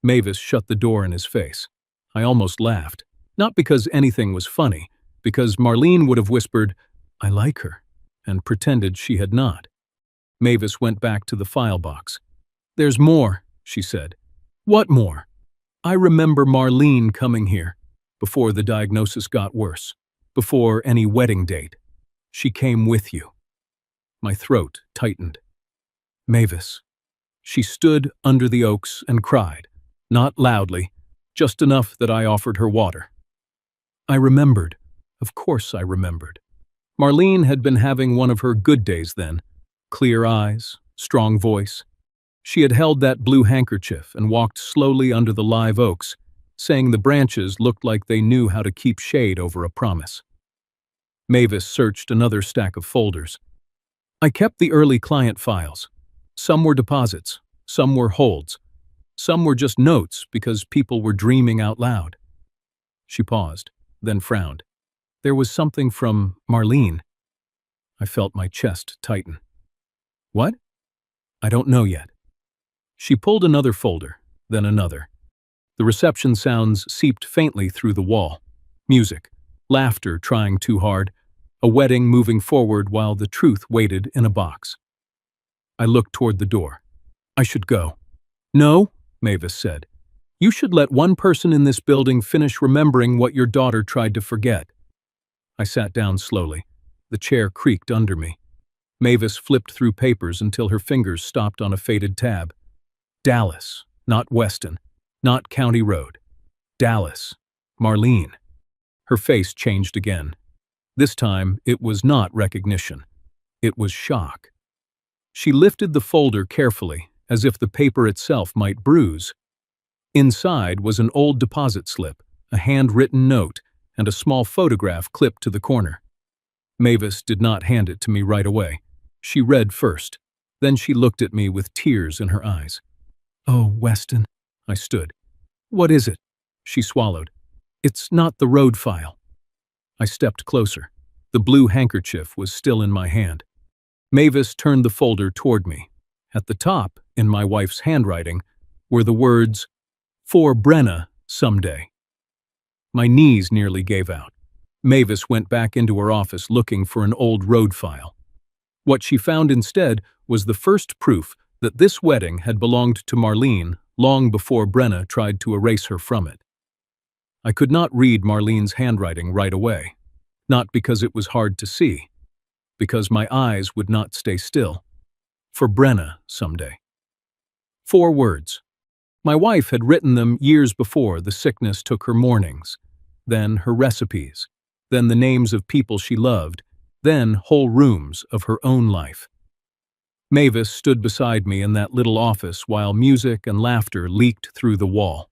Mavis shut the door in his face. I almost laughed. Not because anything was funny, because Marlene would have whispered, "I like her," and pretended she had not. Mavis went back to the file box. "There's more," she said. "What more?" "I remember Marlene coming here, before the diagnosis got worse, before any wedding date. She came with you." My throat tightened. "Mavis." She stood under the oaks and cried, not loudly, just enough that I offered her water. I remembered. Of course I remembered. Marlene had been having one of her good days then. Clear eyes, strong voice. She had held that blue handkerchief and walked slowly under the live oaks, saying the branches looked like they knew how to keep shade over a promise. Mavis searched another stack of folders. I kept the early client files. Some were deposits, some were holds, some were just notes because people were dreaming out loud. She paused, then frowned. There was something from Marlene. I felt my chest tighten. "What?" "I don't know yet." She pulled another folder, then another. The reception sounds seeped faintly through the wall. Music, laughter trying too hard, a wedding moving forward while the truth waited in a box. I looked toward the door. I should go. "No," Mavis said. "You should let one person in this building finish remembering what your daughter tried to forget." I sat down slowly. The chair creaked under me. Mavis flipped through papers until her fingers stopped on a faded tab. Dallas, not Weston, not County Road. Dallas. Marlene. Her face changed again. This time, it was not recognition. It was shock. She lifted the folder carefully, as if the paper itself might bruise. Inside was an old deposit slip, a handwritten note, and a small photograph clipped to the corner. Mavis did not hand it to me right away. She read first. Then she looked at me with tears in her eyes. "Oh, Weston," I stood. "What is it?" She swallowed. "It's not the road file." I stepped closer. The blue handkerchief was still in my hand. Mavis turned the folder toward me. At the top, in my wife's handwriting, were the words, "For Brenna, someday." My knees nearly gave out. Mavis went back into her office looking for an old road file. What she found instead was the first proof that this wedding had belonged to Marlene long before Brenna tried to erase her from it. I could not read Marlene's handwriting right away, not because it was hard to see, because my eyes would not stay still. For Brenna, someday. 4 words. My wife had written them years before the sickness took her mornings, then her recipes, then the names of people she loved, then whole rooms of her own life. Mavis stood beside me in that little office while music and laughter leaked through the wall.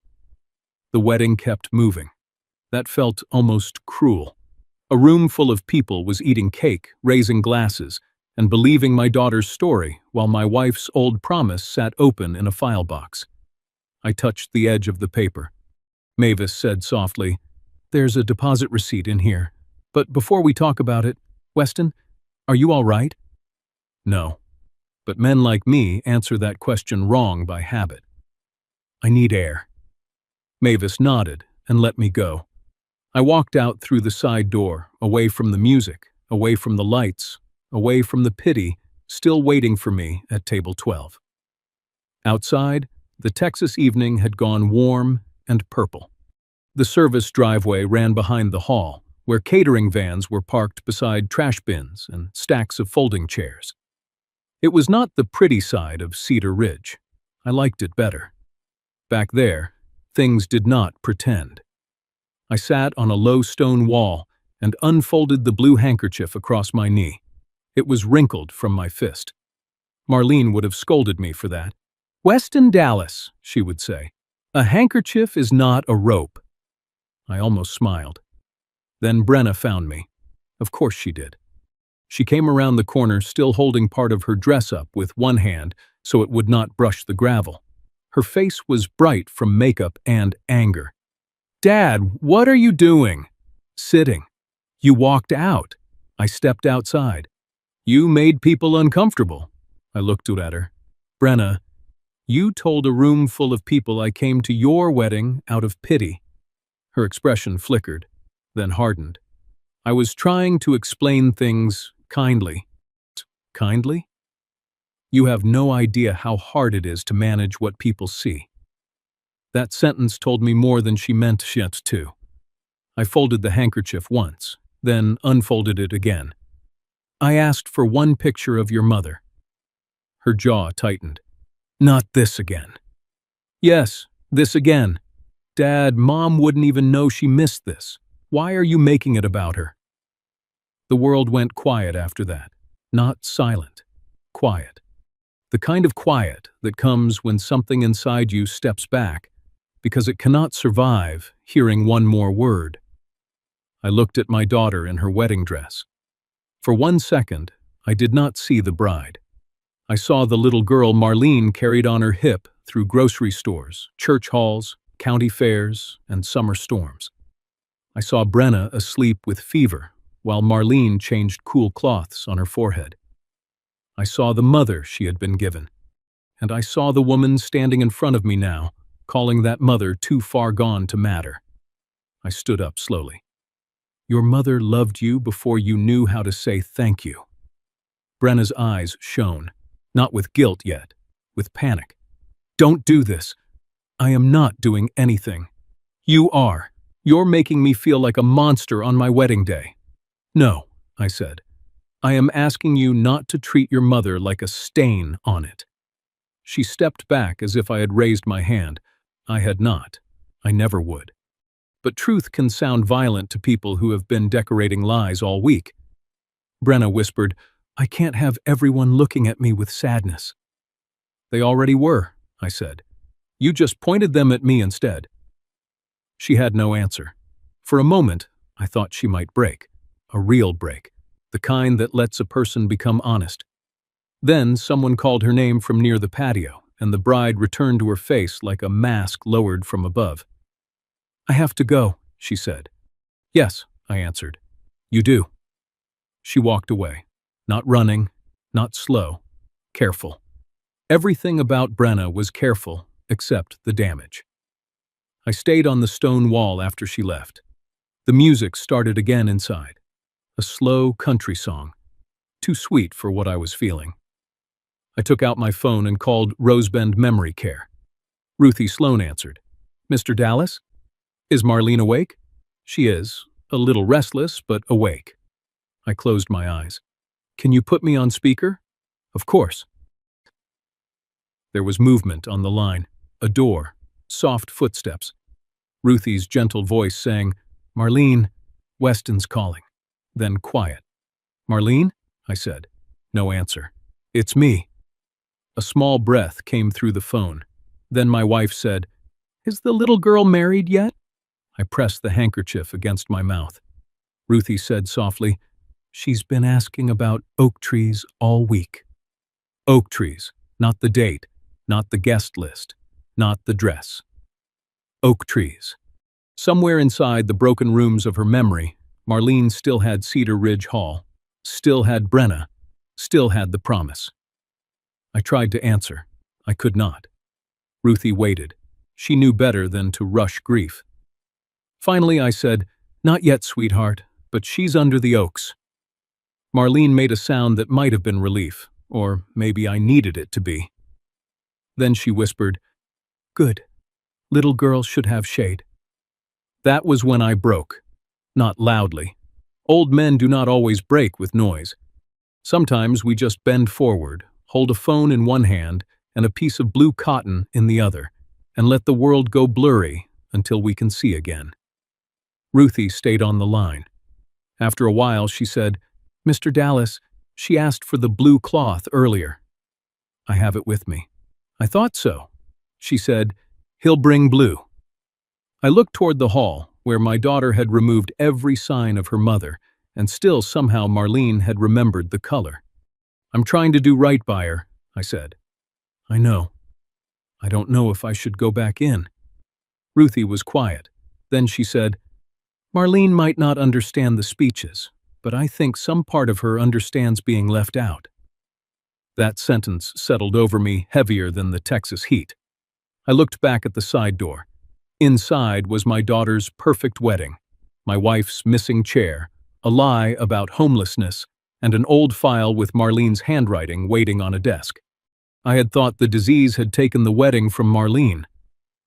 The wedding kept moving. That felt almost cruel. A room full of people was eating cake, raising glasses, and believing my daughter's story while my wife's old promise sat open in a file box. I touched the edge of the paper. Mavis said softly, "There's a deposit receipt in here. But before we talk about it, Weston, are you all right?" "No." But men like me answer that question wrong by habit. I need air. Mavis nodded and let me go. I walked out through the side door, away from the music, away from the lights, away from the pity still waiting for me at table 12. Outside, the Texas evening had gone warm and purple. The service driveway ran behind the hall, where catering vans were parked beside trash bins and stacks of folding chairs. It was not the pretty side of Cedar Ridge. I liked it better. Back there, things did not pretend. I sat on a low stone wall and unfolded the blue handkerchief across my knee. It was wrinkled from my fist. Marlene would have scolded me for that. "Weston Dallas," she would say, "a handkerchief is not a rope." I almost smiled. Then Brenna found me. Of course she did. She came around the corner still holding part of her dress up with one hand so it would not brush the gravel. Her face was bright from makeup and anger. "Dad, what are you doing?" "Sitting." "You walked out." I stepped outside. "You made people uncomfortable." I looked at her. "Brenna, you told a room full of people I came to your wedding out of pity." Her expression flickered, then hardened. "I was trying to explain things kindly." Kindly? You have no idea how hard it is to manage what people see. That sentence told me more than she meant to. I folded the handkerchief once, then unfolded it again. "I asked for one picture of your mother." Her jaw tightened. "Not this again." "Yes, this again. Dad, Mom wouldn't even know she missed this. Why are you making it about her?" The world went quiet after that. Not silent. Quiet. The kind of quiet that comes when something inside you steps back, because it cannot survive hearing one more word. I looked at my daughter in her wedding dress. For 1 second, I did not see the bride. I saw the little girl Marlene carried on her hip through grocery stores, church halls, county fairs, and summer storms. I saw Brenna asleep with fever, while Marlene changed cool cloths on her forehead. I saw the mother she had been given, and I saw the woman standing in front of me now, calling that mother too far gone to matter. I stood up slowly. "Your mother loved you before you knew how to say thank you." Brenna's eyes shone, not with guilt yet, with panic. "Don't do this." "I am not doing anything." "You are. You're making me feel like a monster on my wedding day." "No," I said. "I am asking you not to treat your mother like a stain on it." She stepped back as if I had raised my hand. I had not. I never would. But truth can sound violent to people who have been decorating lies all week. Brenna whispered, "I can't have everyone looking at me with sadness." "They already were," I said. "You just pointed them at me instead." She had no answer. For a moment, I thought she might break. A real break. The kind that lets a person become honest. Then someone called her name from near the patio, and the bride returned to her face like a mask lowered from above. "I have to go," she said. "Yes," I answered. "You do." She walked away. Not running, not slow, careful. Everything about Brenna was careful, except the damage. I stayed on the stone wall after she left. The music started again inside. A slow country song. Too sweet for what I was feeling. I took out my phone and called Rosebend Memory Care. Ruthie Sloan answered. "Mr. Dallas? Is Marlene awake?" "She is. A little restless, but awake." I closed my eyes. "Can you put me on speaker?" "Of course." There was movement on the line. A door. Soft footsteps. Ruthie's gentle voice saying, "Marlene, Weston's calling." Then quiet. "Marlene?" I said. No answer. "It's me." A small breath came through the phone. Then my wife said, "Is the little girl married yet?" I pressed the handkerchief against my mouth. Ruthie said softly, "She's been asking about oak trees all week." Oak trees, not the date, not the guest list, not the dress. Oak trees. Somewhere inside the broken rooms of her memory, Marlene still had Cedar Ridge Hall, still had Brenna, still had the promise. I tried to answer. I could not. Ruthie waited. She knew better than to rush grief. Finally, I said, "Not yet, sweetheart, but she's under the oaks." Marlene made a sound that might have been relief, or maybe I needed it to be. Then she whispered, "Good. Little girls should have shade." That was when I broke. Not loudly. Old men do not always break with noise. Sometimes we just bend forward, hold a phone in one hand and a piece of blue cotton in the other, and let the world go blurry until we can see again. Ruthie stayed on the line. After a while, she said, "Mr. Dallas, she asked for the blue cloth earlier." "I have it with me." "I thought so." She said, "He'll bring blue." I looked toward the hall, where my daughter had removed every sign of her mother, and still somehow Marlene had remembered the color. "I'm trying to do right by her," I said. "I know. I don't know if I should go back in." Ruthie was quiet. Then she said, "Marlene might not understand the speeches, but I think some part of her understands being left out." That sentence settled over me heavier than the Texas heat. I looked back at the side door. Inside was my daughter's perfect wedding, my wife's missing chair, a lie about homelessness, and an old file with Marlene's handwriting waiting on a desk. I had thought the disease had taken the wedding from Marlene.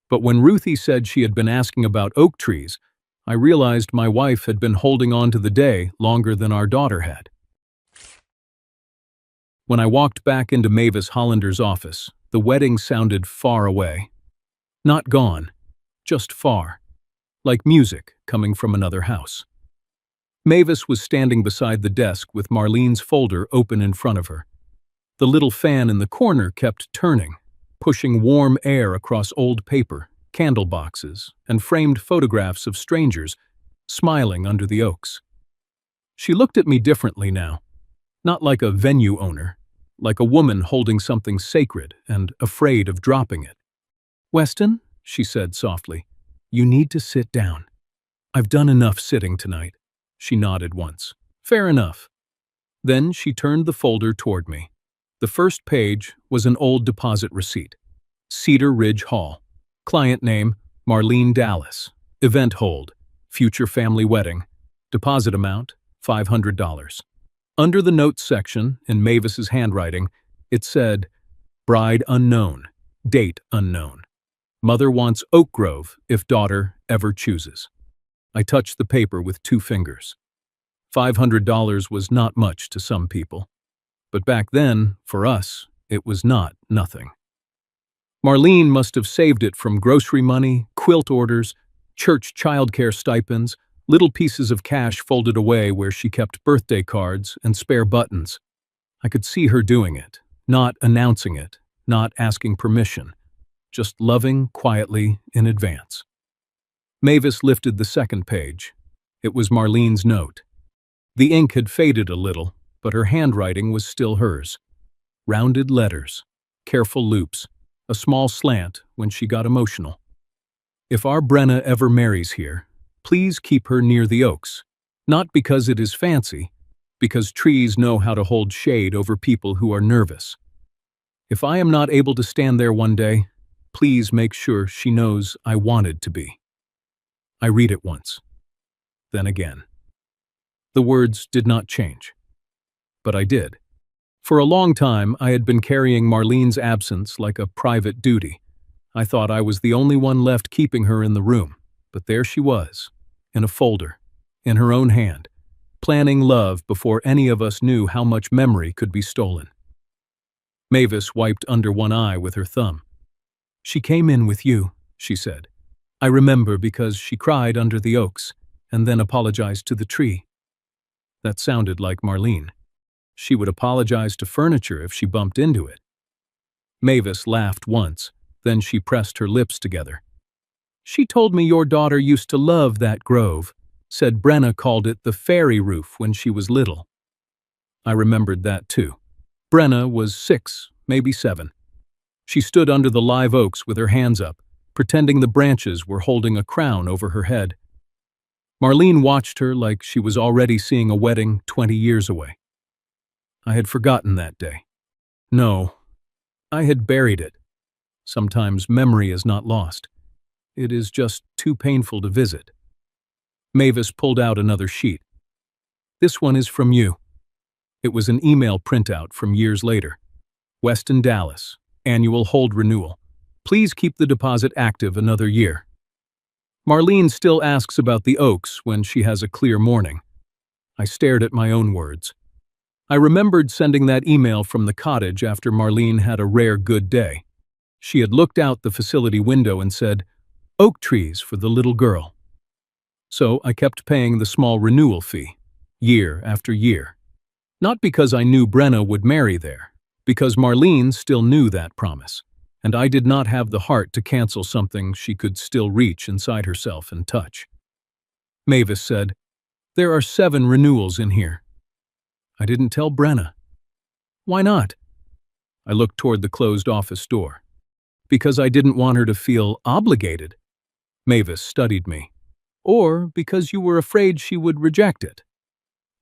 But when Ruthie said she had been asking about oak trees, I realized my wife had been holding on to the day longer than our daughter had. When I walked back into Mavis Hollander's office, the wedding sounded far away. Not gone, just far, like music coming from another house. Mavis was standing beside the desk with Marlene's folder open in front of her. The little fan in the corner kept turning, pushing warm air across old paper, candle boxes, and framed photographs of strangers smiling under the oaks. She looked at me differently now, not like a venue owner, like a woman holding something sacred and afraid of dropping it. "Weston," she said softly, "you need to sit down." "I've done enough sitting tonight." She nodded once. "Fair enough." Then she turned the folder toward me. The first page was an old deposit receipt. Cedar Ridge Hall. Client name, Marlene Dallas. Event hold, future family wedding. Deposit amount, $500. Under the notes section, in Mavis's handwriting, it said, "Bride unknown, date unknown. Mother wants Oak Grove if daughter ever chooses." I touched the paper with 2 fingers. $500 was not much to some people. But back then, for us, it was not nothing. Marlene must have saved it from grocery money, quilt orders, church childcare stipends, little pieces of cash folded away where she kept birthday cards and spare buttons. I could see her doing it, not announcing it, not asking permission, just loving quietly in advance. Mavis lifted the second page. It was Marlene's note. The ink had faded a little, but her handwriting was still hers. Rounded letters, careful loops, a small slant when she got emotional. "If our Brenna ever marries here, please keep her near the oaks. Not because it is fancy, because trees know how to hold shade over people who are nervous. If I am not able to stand there one day, please make sure she knows I wanted to be." I read it once, then again. The words did not change. But I did. For a long time, I had been carrying Marlene's absence like a private duty. I thought I was the only one left keeping her in the room, but there she was, in a folder, in her own hand, planning love before any of us knew how much memory could be stolen. Mavis wiped under one eye with her thumb. "She came in with you," she said. "I remember because she cried under the oaks, and then apologized to the tree." That sounded like Marlene. She would apologize to furniture if she bumped into it. Mavis laughed once, then she pressed her lips together. "She told me your daughter used to love that grove, said Brenna called it the fairy roof when she was little." I remembered that too. Brenna was 6, maybe 7. She stood under the live oaks with her hands up, pretending the branches were holding a crown over her head. Marlene watched her like she was already seeing a wedding 20 years away. I had forgotten that day. No, I had buried it. Sometimes memory is not lost. It is just too painful to visit. Mavis pulled out another sheet. This one is from you. It was an email printout from years later. Weston Dallas, annual hold renewal. Please keep the deposit active another year. Marlene still asks about the Oaks when she has a clear morning. I stared at my own words. I remembered sending that email from the cottage after Marlene had a rare good day. She had looked out the facility window and said, "Oak trees for the little girl." So I kept paying the small renewal fee, year after year. Not because I knew Brenna would marry there, because Marlene still knew that promise, and I did not have the heart to cancel something she could still reach inside herself and touch. Mavis said, "There are 7 renewals in here." I didn't tell Brenna. Why not? I looked toward the closed office door. Because I didn't want her to feel obligated. Mavis studied me. Or because you were afraid she would reject it.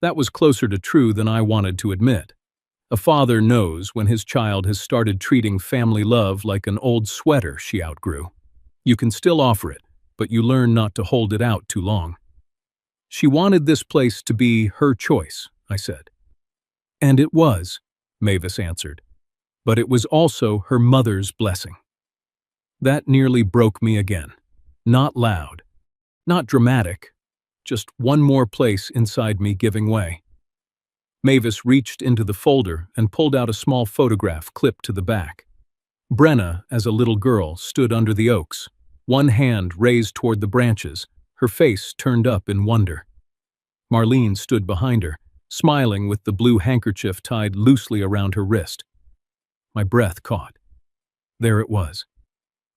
That was closer to true than I wanted to admit. A father knows when his child has started treating family love like an old sweater she outgrew. You can still offer it, but you learn not to hold it out too long. She wanted this place to be her choice, I said. And it was, Mavis answered. But it was also her mother's blessing. That nearly broke me again. Not loud. Not dramatic. Just one more place inside me giving way. Mavis reached into the folder and pulled out a small photograph clipped to the back. Brenna, as a little girl, stood under the oaks, one hand raised toward the branches, her face turned up in wonder. Marlene stood behind her, smiling with the blue handkerchief tied loosely around her wrist. My breath caught. There it was.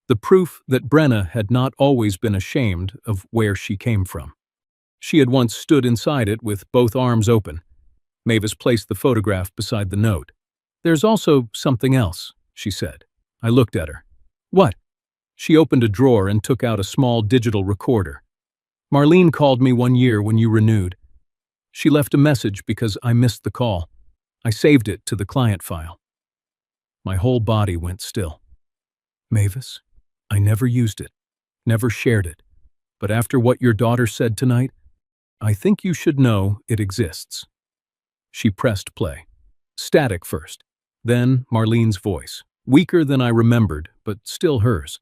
The proof that Brenna had not always been ashamed of where she came from. She had once stood inside it with both arms open. Mavis placed the photograph beside the note. "There's also something else," she said. I looked at her. "What?" She opened a drawer and took out a small digital recorder. "Marlene called me one year when you renewed. She left a message because I missed the call. I saved it to the client file." My whole body went still. "Mavis, I never used it, never shared it, but after what your daughter said tonight, I think you should know it exists." She pressed play. Static first, then Marlene's voice, weaker than I remembered, but still hers.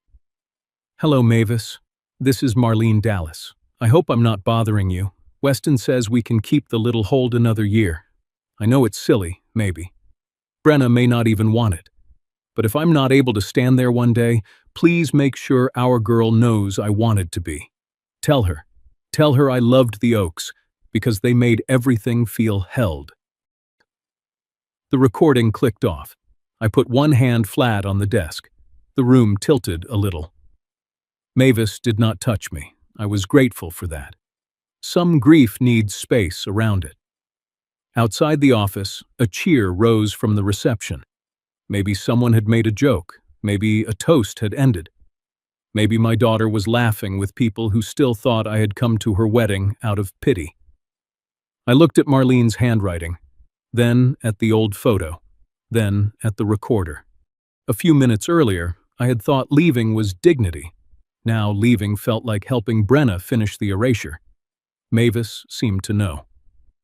"Hello, Mavis. This is Marlene Dallas. I hope I'm not bothering you. Weston says we can keep the little hold another year. I know it's silly, maybe. Brenna may not even want it. But if I'm not able to stand there one day, please make sure our girl knows I wanted to be. Tell her I loved the Oaks, because they made everything feel held." The recording clicked off. I put one hand flat on the desk. The room tilted a little. Mavis did not touch me. I was grateful for that. Some grief needs space around it. Outside the office, a cheer rose from the reception. Maybe someone had made a joke. Maybe a toast had ended. Maybe my daughter was laughing with people who still thought I had come to her wedding out of pity. I looked at Marlene's handwriting, then at the old photo, then at the recorder. A few minutes earlier, I had thought leaving was dignity. Now leaving felt like helping Brenna finish the erasure. Mavis seemed to know.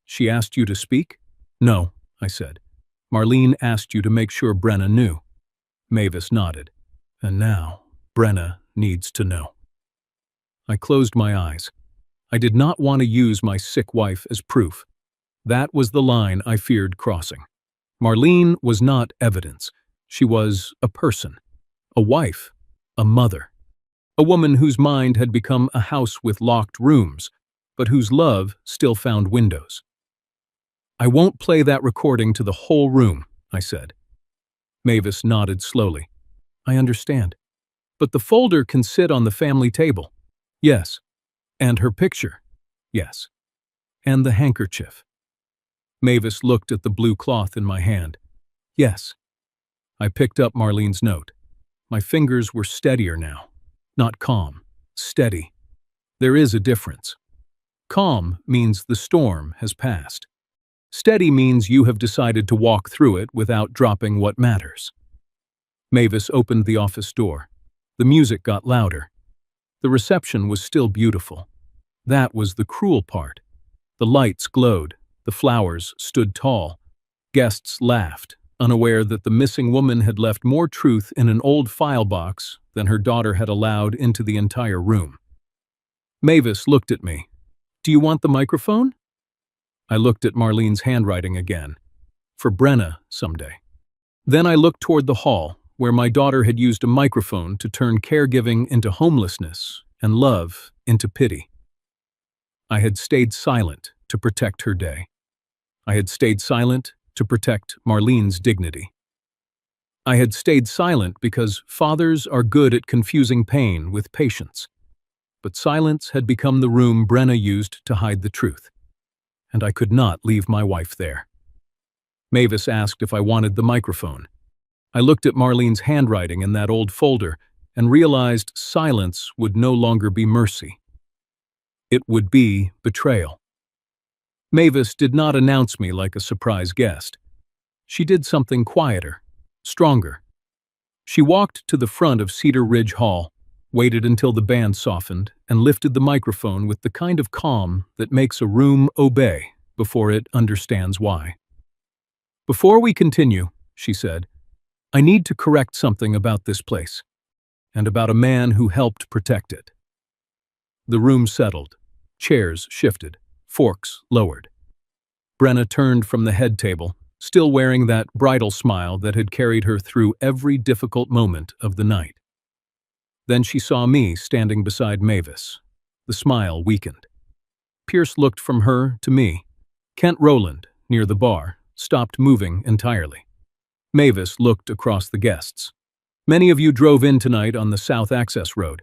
"She asked you to speak?" "No," I said. "Marlene asked you to make sure Brenna knew." Mavis nodded. "And now, Brenna needs to know." I closed my eyes. I did not want to use my sick wife as proof. That was the line I feared crossing. Marlene was not evidence. She was a person, a wife, a mother, a woman whose mind had become a house with locked rooms, but whose love still found windows. "I won't play that recording to the whole room," I said. Mavis nodded slowly. "I understand. But the folder can sit on the family table." "Yes." "And her picture." "Yes." "And the handkerchief." Mavis looked at the blue cloth in my hand. "Yes." I picked up Marlene's note. My fingers were steadier now. Not calm, steady. There is a difference. Calm means the storm has passed. Steady means you have decided to walk through it without dropping what matters. Mavis opened the office door. The music got louder. The reception was still beautiful. That was the cruel part. The lights glowed. The flowers stood tall. Guests laughed, unaware that the missing woman had left more truth in an old file box than her daughter had allowed into the entire room. Mavis looked at me. "Do you want the microphone?" I looked at Marlene's handwriting again. For Brenna someday. Then I looked toward the hall, where my daughter had used a microphone to turn caregiving into homelessness and love into pity. I had stayed silent to protect her day. I had stayed silent to protect Marlene's dignity. I had stayed silent because fathers are good at confusing pain with patience. But silence had become the room Brenna used to hide the truth, and I could not leave my wife there. Mavis asked if I wanted the microphone. I looked at Marlene's handwriting in that old folder and realized silence would no longer be mercy. It would be betrayal. Mavis did not announce me like a surprise guest. She did something quieter, stronger. She walked to the front of Cedar Ridge Hall, waited until the band softened, and lifted the microphone with the kind of calm that makes a room obey before it understands why. "Before we continue," she said, "I need to correct something about this place, and about a man who helped protect it." The room settled. Chairs shifted. Forks lowered. Brenna turned from the head table, still wearing that bridal smile that had carried her through every difficult moment of the night. Then she saw me standing beside Mavis. The smile weakened. Pierce looked from her to me. Kent Rowland, near the bar, stopped moving entirely. Mavis looked across the guests. "Many of you drove in tonight on the South Access Road.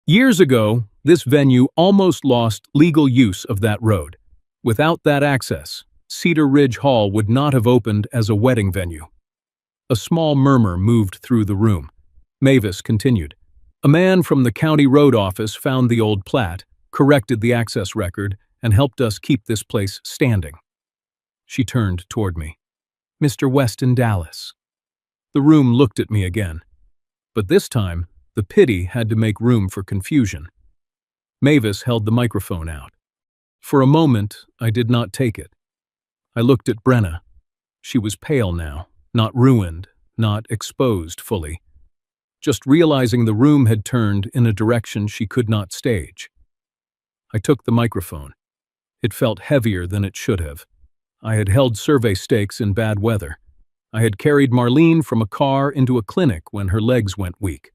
Years ago, this venue almost lost legal use of that road. Without that access, Cedar Ridge Hall would not have opened as a wedding venue." A small murmur moved through the room. Mavis continued. "A man from the county road office found the old plat, corrected the access record, and helped us keep this place standing." She turned toward me. "Mr. Weston Dallas." The room looked at me again. But this time, the pity had to make room for confusion. Mavis held the microphone out. For a moment, I did not take it. I looked at Brenna. She was pale now, not ruined, not exposed fully. Just realizing the room had turned in a direction she could not stage. I took the microphone. It felt heavier than it should have. I had held survey stakes in bad weather. I had carried Marlene from a car into a clinic when her legs went weak.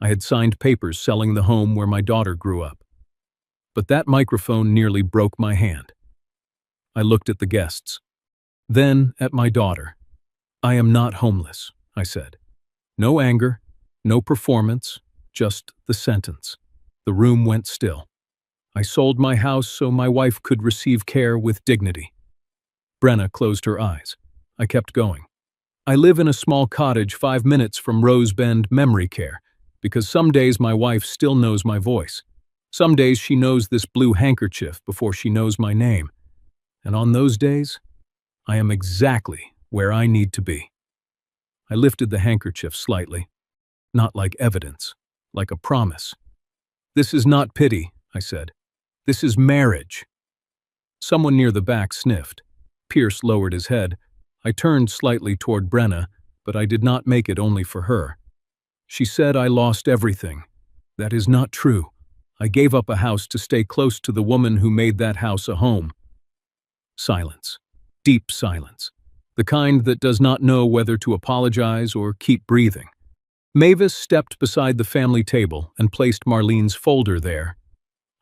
I had signed papers selling the home where my daughter grew up. But that microphone nearly broke my hand. I looked at the guests. Then at my daughter. "I am not homeless," I said. No anger, no performance, just the sentence. The room went still. "I sold my house so my wife could receive care with dignity." Brenna closed her eyes. I kept going. "I live in a small cottage 5 minutes from Rose Bend Memory Care, because some days my wife still knows my voice. Some days she knows this blue handkerchief before she knows my name. And on those days, I am exactly where I need to be." I lifted the handkerchief slightly. Not like evidence, like a promise. "This is not pity," I said. "This is marriage." Someone near the back sniffed. Pierce lowered his head. I turned slightly toward Brenna, but I did not make it only for her. "She said I lost everything. That is not true. I gave up a house to stay close to the woman who made that house a home." Silence. Deep silence. The kind that does not know whether to apologize or keep breathing. Mavis stepped beside the family table and placed Marlene's folder there.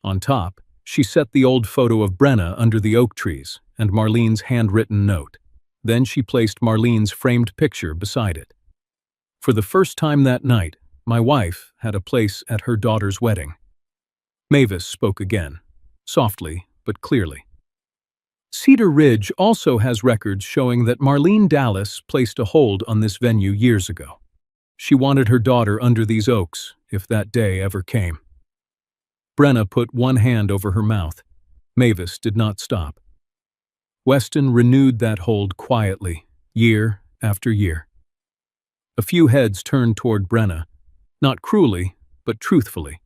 On top, she set the old photo of Brenna under the oak trees and Marlene's handwritten note. Then she placed Marlene's framed picture beside it. For the first time that night, my wife had a place at her daughter's wedding. Mavis spoke again, softly but clearly. "Cedar Ridge also has records showing that Marlene Dallas placed a hold on this venue years ago. She wanted her daughter under these oaks, if that day ever came." Brenna put one hand over her mouth. Mavis did not stop. Weston renewed that hold quietly, year after year. A few heads turned toward Brenna, not cruelly, but truthfully.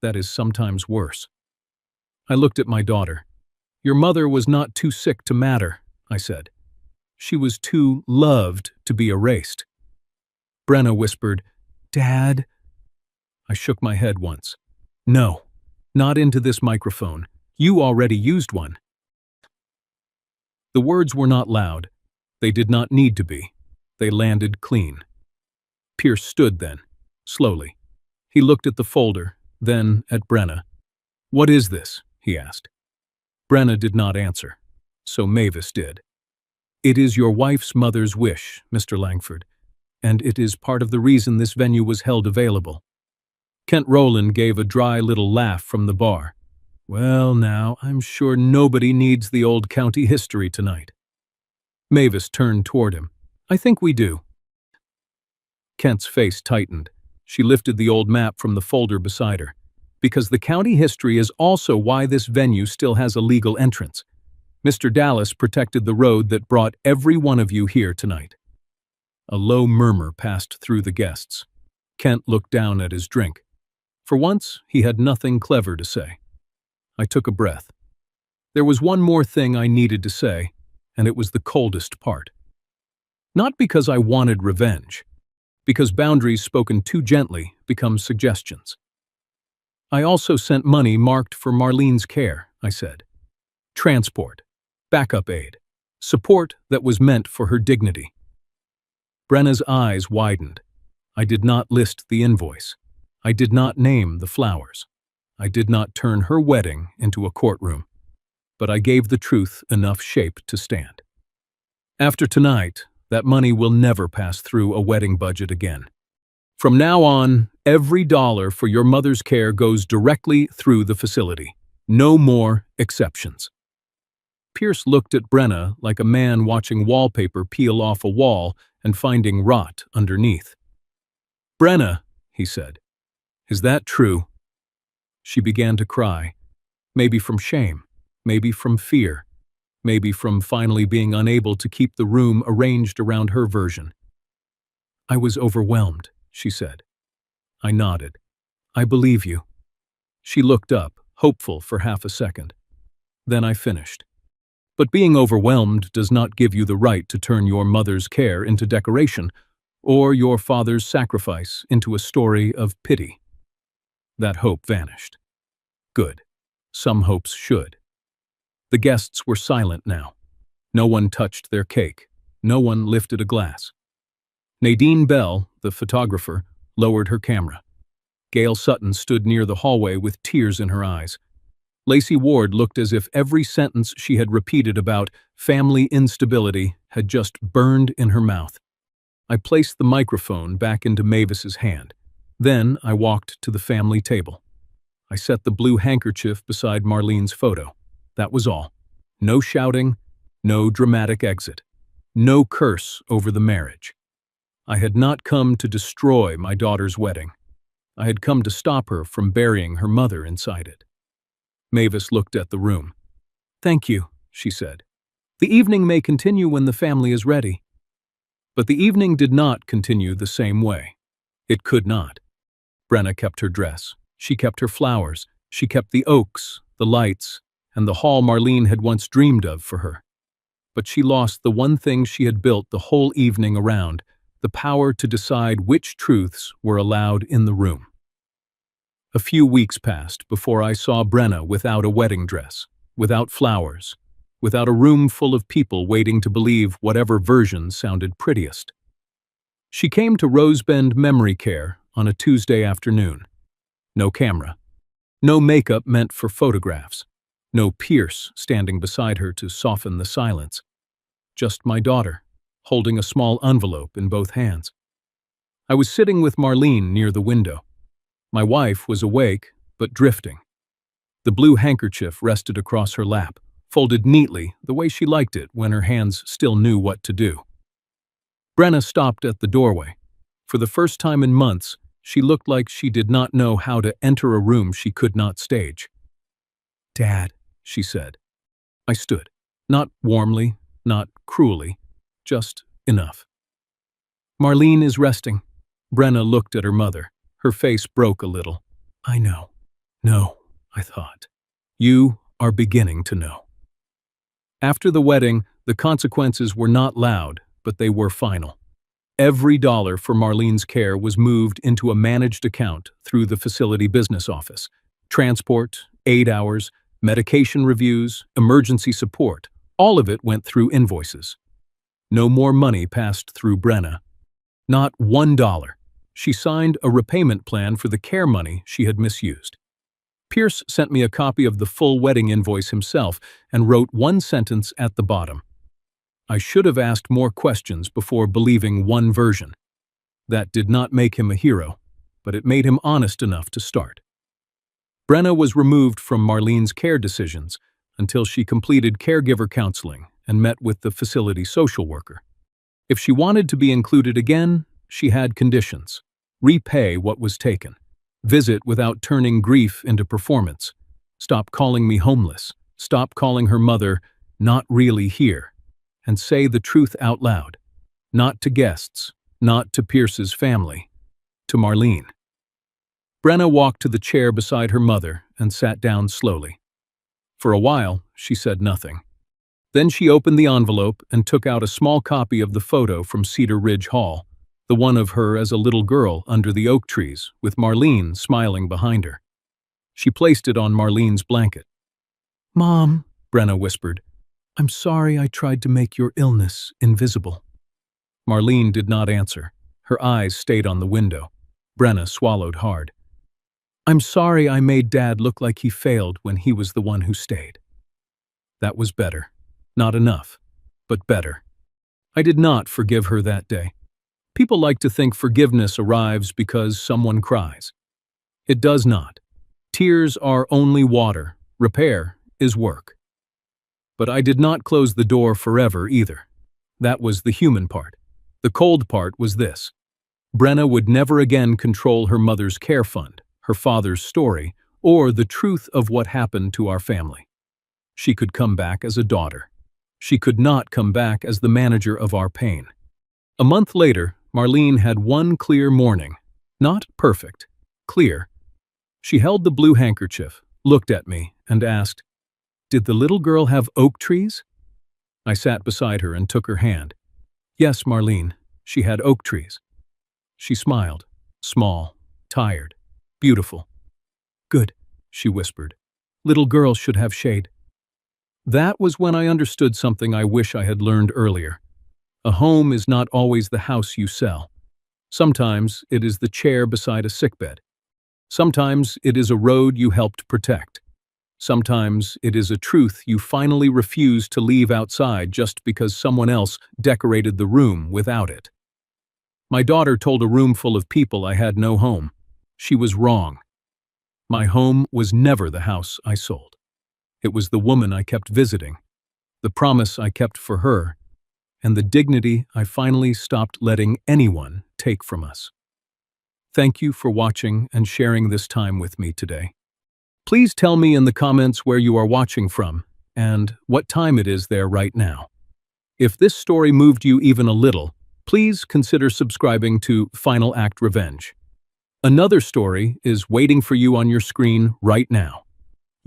That is sometimes worse. I looked at my daughter. Your mother was not too sick to matter, I said. She was too loved to be erased. Brenna whispered, Dad. I shook my head once. No, not into this microphone. You already used one. The words were not loud. They did not need to be. They landed clean. Pierce stood then, slowly. He looked at the folder, then at Brenna. What is this? He asked. Brenna did not answer, so Mavis did. It is your wife's mother's wish, Mr. Langford, and it is part of the reason this venue was held available. Kent Rowland gave a dry little laugh from the bar. Well now, I'm sure nobody needs the old county history tonight. Mavis turned toward him. I think we do. Kent's face tightened. She lifted the old map from the folder beside her. Because the county history is also why this venue still has a legal entrance. Mr. Dallas protected the road that brought every one of you here tonight. A low murmur passed through the guests. Kent looked down at his drink. For once, he had nothing clever to say. I took a breath. There was one more thing I needed to say, and it was the coldest part. Not because I wanted revenge, because boundaries spoken too gently become suggestions. I also sent money marked for Marlene's care, I said. Transport, backup aid, support that was meant for her dignity. Brenna's eyes widened. I did not list the invoice. I did not name the flowers. I did not turn her wedding into a courtroom. But I gave the truth enough shape to stand. After tonight, that money will never pass through a wedding budget again. From now on, every dollar for your mother's care goes directly through the facility. No more exceptions. Pierce looked at Brenna like a man watching wallpaper peel off a wall and finding rot underneath. Brenna, he said, is that true? She began to cry, maybe from shame, maybe from fear, maybe from finally being unable to keep the room arranged around her version. I was overwhelmed, she said. I nodded. I believe you. She looked up, hopeful for half a second. Then I finished. But being overwhelmed does not give you the right to turn your mother's care into decoration, or your father's sacrifice into a story of pity. That hope vanished. Good. Some hopes should. The guests were silent now. No one touched their cake. No one lifted a glass. Nadine Bell, the photographer, lowered her camera. Gail Sutton stood near the hallway with tears in her eyes. Lacey Ward looked as if every sentence she had repeated about family instability had just burned in her mouth. I placed the microphone back into Mavis's hand. Then I walked to the family table. I set the blue handkerchief beside Marlene's photo. That was all. No shouting, no dramatic exit, no curse over the marriage. I had not come to destroy my daughter's wedding. I had come to stop her from burying her mother inside it. Mavis looked at the room. Thank you, she said. The evening may continue when the family is ready. But the evening did not continue the same way. It could not. Brenna kept her dress. She kept her flowers. She kept the oaks, the lights, and the hall Marlene had once dreamed of for her. But she lost the one thing she had built the whole evening around, the power to decide which truths were allowed in the room. A few weeks passed before I saw Brenna without a wedding dress, without flowers, without a room full of people waiting to believe whatever version sounded prettiest. She came to Rosebend Memory Care on a Tuesday afternoon. No camera. No makeup meant for photographs. No Pierce standing beside her to soften the silence. Just my daughter, holding a small envelope in both hands. I was sitting with Marlene near the window. My wife was awake, but drifting. The blue handkerchief rested across her lap, folded neatly the way she liked it when her hands still knew what to do. Brenna stopped at the doorway. For the first time in months, she looked like she did not know how to enter a room she could not stage. Dad, she said. I stood, not warmly, not cruelly, just enough. Marlene is resting. Brenna looked at her mother. Her face broke a little. I know. No, I thought. You are beginning to know. After the wedding, the consequences were not loud, but they were final. Every dollar for Marlene's care was moved into a managed account through the facility business office. Transport, aid hours, medication reviews, emergency support, all of it went through invoices. No more money passed through Brenna. Not $1. She signed a repayment plan for the care money she had misused. Pierce sent me a copy of the full wedding invoice himself and wrote one sentence at the bottom. I should have asked more questions before believing one version. That did not make him a hero, but it made him honest enough to start. Brenna was removed from Marlene's care decisions until she completed caregiver counseling and met with the facility social worker. If she wanted to be included again, she had conditions. Repay what was taken. Visit without turning grief into performance. Stop calling me homeless. Stop calling her mother not really here. And say the truth out loud. Not to guests, not to Pierce's family, to Marlene. Brenna walked to the chair beside her mother and sat down slowly. For a while, she said nothing. Then she opened the envelope and took out a small copy of the photo from Cedar Ridge Hall, the one of her as a little girl under the oak trees, with Marlene smiling behind her. She placed it on Marlene's blanket. "Mom," Brenna whispered, "I'm sorry I tried to make your illness invisible." Marlene did not answer. Her eyes stayed on the window. Brenna swallowed hard. "I'm sorry I made Dad look like he failed when he was the one who stayed." That was better. Not enough, but better. I did not forgive her that day. People like to think forgiveness arrives because someone cries. It does not. Tears are only water. Repair is work. But I did not close the door forever either. That was the human part. The cold part was this. Brenna would never again control her mother's care fund, her father's story, or the truth of what happened to our family. She could come back as a daughter. She could not come back as the manager of our pain. A month later, Marlene had one clear morning. Not perfect, clear. She held the blue handkerchief, looked at me, and asked, "Did the little girl have oak trees?" I sat beside her and took her hand. "Yes, Marlene, she had oak trees." She smiled, small, tired, beautiful. "Good," she whispered. "Little girls should have shade." That was when I understood something I wish I had learned earlier. A home is not always the house you sell. Sometimes it is the chair beside a sickbed. Sometimes it is a road you helped protect. Sometimes it is a truth you finally refuse to leave outside just because someone else decorated the room without it. My daughter told a room full of people I had no home. She was wrong. My home was never the house I sold. It was the woman I kept visiting, the promise I kept for her, and the dignity I finally stopped letting anyone take from us. Thank you for watching and sharing this time with me today. Please tell me in the comments where you are watching from and what time it is there right now. If this story moved you even a little, please consider subscribing to Final Act Revenge. Another story is waiting for you on your screen right now.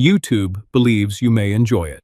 YouTube believes you may enjoy it.